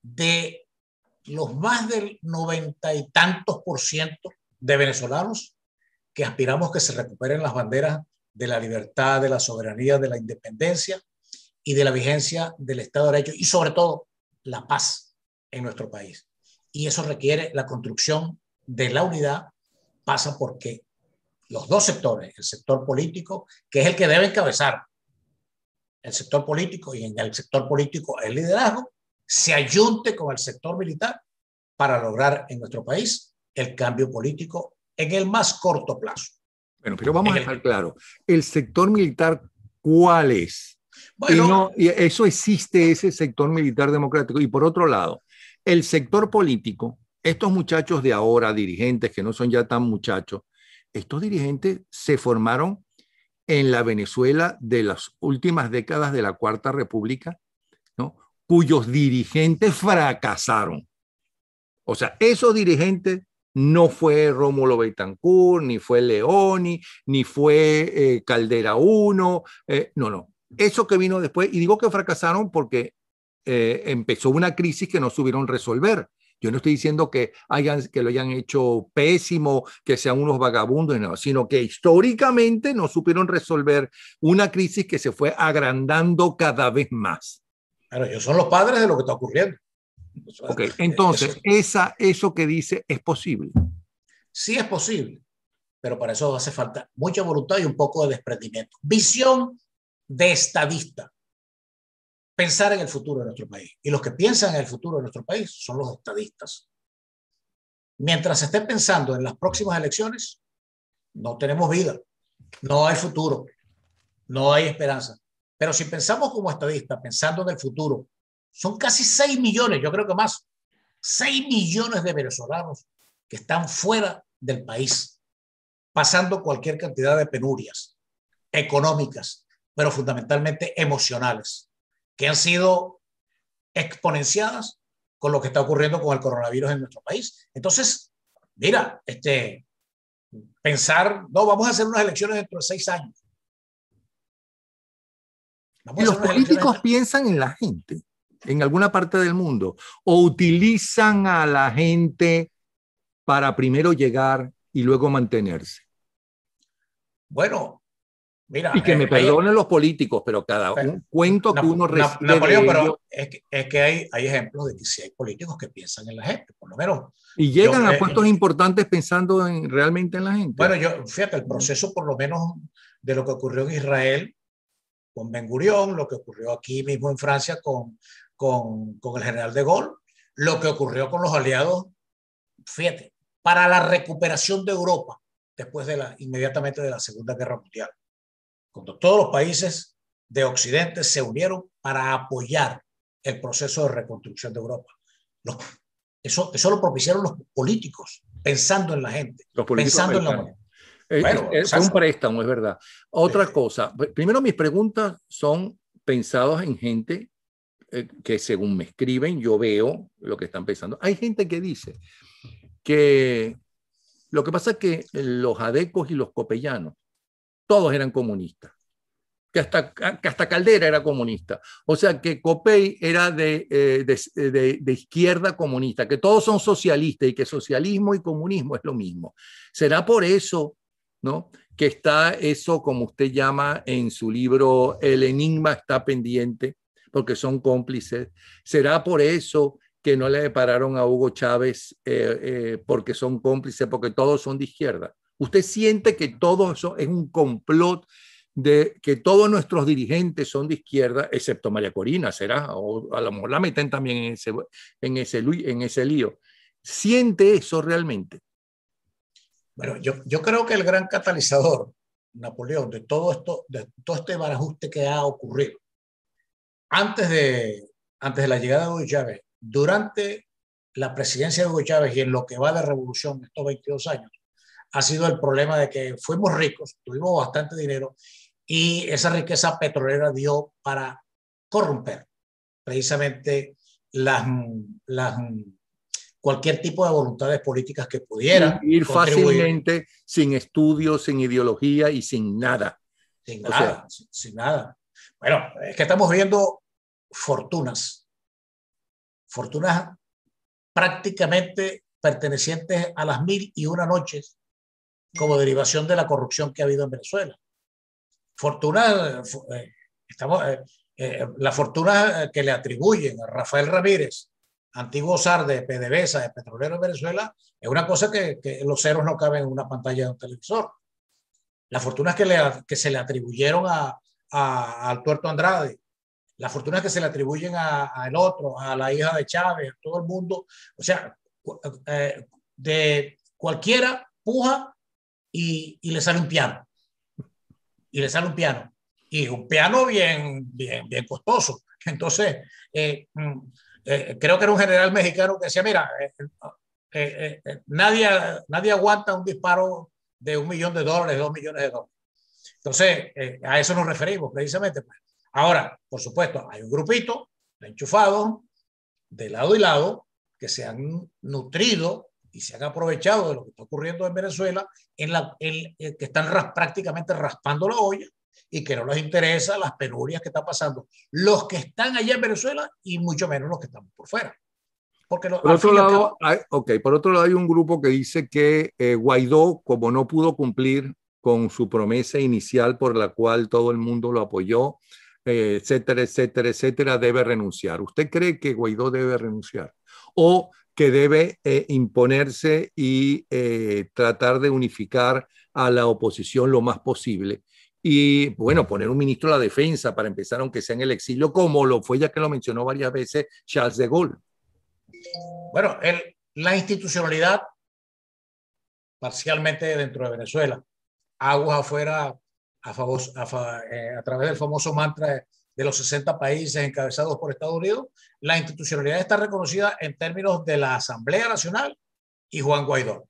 de los más del 90 y tantos % de venezolanos que aspiramos que se recuperen las banderas de la libertad, de la soberanía, de la independencia y de la vigencia del Estado de Derecho y sobre todo la paz en nuestro país. Y eso requiere la construcción de la unidad, pasa porque los dos sectores, el sector político, que es el que debe encabezar el sector político, y en el sector político el liderazgo, se ayunte con el sector militar para lograr en nuestro país el cambio político en el más corto plazo. Bueno, pero vamos a estar claros. ¿El sector militar cuál es? Bueno, y eso existe, ese sector militar democrático. Y por otro lado, el sector político, estos muchachos de ahora, dirigentes que no son ya tan muchachos, estos dirigentes se formaron en la Venezuela de las últimas décadas de la Cuarta República, ¿no?, cuyos dirigentes fracasaron. O sea, esos dirigentes no fue Rómulo Betancourt, ni fue Leoni, ni fue Caldera I, no. Eso que vino después, y digo que fracasaron porque empezó una crisis que no supieron resolver, Yo no estoy diciendo que lo hayan hecho pésimo, que sean unos vagabundos, no, sino que históricamente no supieron resolver una crisis que se fue agrandando cada vez más. Pero ellos son los padres de lo que está ocurriendo. Ok, entonces, eso que dice es posible. Sí es posible, pero para eso hace falta mucha voluntad y un poco de desprendimiento. Visión de estadista. Pensar en el futuro de nuestro país. Y los que piensan en el futuro de nuestro país son los estadistas. Mientras se esté pensando en las próximas elecciones, no tenemos vida, no hay futuro, no hay esperanza. Pero si pensamos como estadistas, pensando en el futuro, son casi 6 millones, yo creo que más, 6 millones de venezolanos que están fuera del país, pasando cualquier cantidad de penurias económicas, pero fundamentalmente emocionales, que han sido exponenciadas con lo que está ocurriendo con el coronavirus en nuestro país. Entonces, mira, pensar, no, vamos a hacer unas elecciones dentro de 6 años. ¿Y los políticos piensan en la gente, en alguna parte del mundo, o utilizan a la gente para primero llegar y luego mantenerse? Bueno, mira, y que me perdonen los políticos, pero un cuento que uno recibe Napoleón, de pero ellos, es que hay ejemplos de que sí hay políticos que piensan en la gente, por lo menos. Y llegan a puestos importantes pensando realmente en la gente. Bueno, fíjate, el proceso por lo menos de lo que ocurrió en Israel con Ben Gurión, lo que ocurrió aquí mismo en Francia con el general de Gaulle, lo que ocurrió con los aliados, fíjate, para la recuperación de Europa después inmediatamente de la Segunda Guerra Mundial, cuando todos los países de Occidente se unieron para apoyar el proceso de reconstrucción de Europa. Eso lo propiciaron los políticos, pensando en la gente, pensando en la humanidad. Fue un préstamo, es verdad. Otra cosa, primero mis preguntas son pensadas en gente que según me escriben, yo veo lo que están pensando. Hay gente que dice que lo que pasa es que los adecos y los copellanos, todos eran comunistas, que hasta Caldera era comunista. O sea, que Copey era de izquierda comunista, que todos son socialistas y que socialismo y comunismo es lo mismo. ¿Será por eso, ¿no?, que está eso, como usted llama en su libro, el enigma está pendiente, porque son cómplices? ¿Será por eso que no le pararon a Hugo Chávez porque son cómplices, porque todos son de izquierda? ¿Usted siente que todo eso es un complot, de que todos nuestros dirigentes son de izquierda, excepto María Corina, será? O a lo mejor la meten también en ese lío. ¿Siente eso realmente? Bueno, yo creo que el gran catalizador, Napoleón, de todo esto, de todo este barajuste que ha ocurrido antes de la llegada de Hugo Chávez, durante la presidencia de Hugo Chávez y en lo que va de revolución estos 22 años, ha sido el problema de que fuimos ricos, tuvimos bastante dinero y esa riqueza petrolera dio para corromper precisamente cualquier tipo de voluntades políticas que pudieran ir fácilmente, sin estudios, sin ideología y sin nada. Sin nada, sin nada. Bueno, es que estamos viendo fortunas prácticamente pertenecientes a las 1001 noches como derivación de la corrupción que ha habido en Venezuela. La fortuna que le atribuyen a Rafael Ramírez, antiguo zar de PDVSA, de Petrolero de Venezuela, es una cosa que los ceros no caben en una pantalla de un televisor. Las fortunas que se le atribuyeron al Tuerto Andrade, las fortunas que se le atribuyen al otro, a la hija de Chávez, a todo el mundo, o sea, de cualquiera puja y le sale un piano. Y le sale un piano. Y un piano bien costoso. Entonces, creo que era un general mexicano que decía, mira, nadie aguanta un disparo de $1 millón, $2 millones. Entonces, a eso nos referimos precisamente. Ahora, por supuesto, hay un grupito de enchufados de lado y lado que se han nutrido y se han aprovechado de lo que está ocurriendo en Venezuela, que están prácticamente raspando la olla y que no les interesa las penurias que están pasando los que están allá en Venezuela y mucho menos los que están por fuera. Porque Por otro lado, por otro lado, hay un grupo que dice que Guaidó, como no pudo cumplir con su promesa inicial por la cual todo el mundo lo apoyó, etcétera, etcétera, etcétera, debe renunciar. ¿Usted cree que Guaidó debe renunciar? ¿O que debe imponerse y tratar de unificar a la oposición lo más posible? Y bueno, poner un ministro de la defensa para empezar, aunque sea en el exilio, como lo fue, ya que lo mencionó varias veces, Charles de Gaulle. Bueno, la institucionalidad, parcialmente dentro de Venezuela, aguas afuera a través del famoso mantra de los 60 países encabezados por Estados Unidos, la institucionalidad está reconocida en términos de la Asamblea Nacional y Juan Guaidó.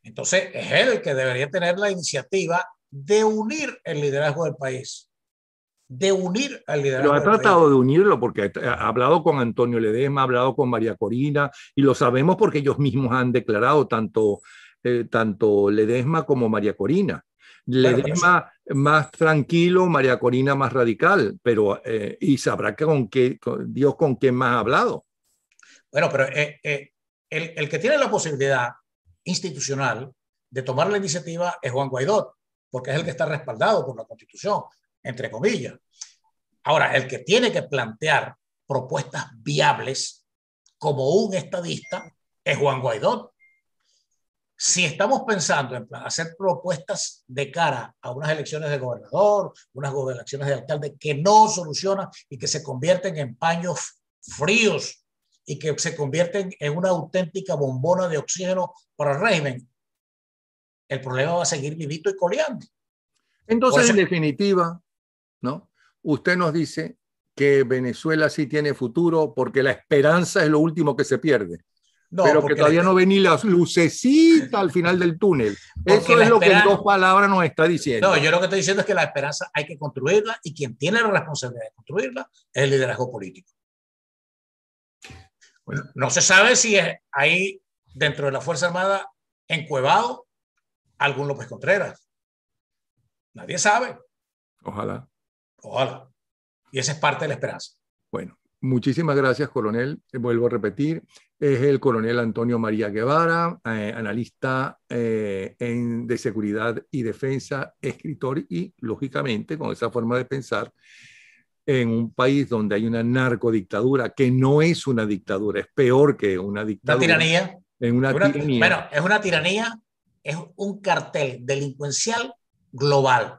Entonces, es él el que debería tener la iniciativa de unir el liderazgo del país. De unir al liderazgo Pero ha del país. tratado de unirlo porque ha hablado con Antonio Ledesma, ha hablado con María Corina, y lo sabemos porque ellos mismos han declarado, tanto Ledesma como María Corina. Ledesma más tranquilo, María Corina más radical, pero y sabrá que Dios con quién más ha hablado. Bueno, pero el que tiene la posibilidad institucional de tomar la iniciativa es Juan Guaidó, porque es el que está respaldado por la Constitución, entre comillas. Ahora, el que tiene que plantear propuestas viables como un estadista es Juan Guaidó. Si estamos pensando en hacer propuestas de cara a unas elecciones de gobernador, unas elecciones de alcalde que no solucionan y que se convierten en paños fríos y que se convierten en una auténtica bombona de oxígeno para el régimen, el problema va a seguir vivito y coleando. Entonces, en definitiva, ¿no? Usted nos dice que Venezuela sí tiene futuro porque la esperanza es lo último que se pierde. No, pero que todavía no ve ni la lucecita al final del túnel. Eso es lo que en 2 palabras nos está diciendo. No, yo lo que estoy diciendo es que la esperanza hay que construirla y quien tiene la responsabilidad de construirla es el liderazgo político. Bueno, no se sabe si hay dentro de la Fuerza Armada encuevado algún López Contreras. Nadie sabe. Ojalá. Ojalá. Y esa es parte de la esperanza. Bueno, muchísimas gracias, coronel. Vuelvo a repetir, es el coronel Antonio María Guevara, analista de seguridad y defensa, escritor y, lógicamente, con esa forma de pensar, en un país donde hay una narcodictadura, que no es una dictadura, es peor que una dictadura. Una tiranía. Tiranía. Bueno, es una tiranía, es un cartel delincuencial global.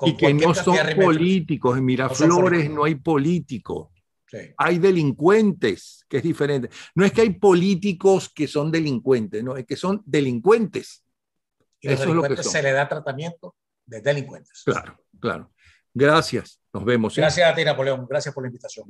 Y que no son políticos. En Miraflores no hay políticos. Sí. Hay delincuentes, que es diferente. No es que hay políticos que son delincuentes, no, es que son delincuentes. Y los delincuentes se le da tratamiento de delincuentes. Claro, claro. Gracias. Nos vemos. Gracias a ti, Napoleón. Gracias por la invitación.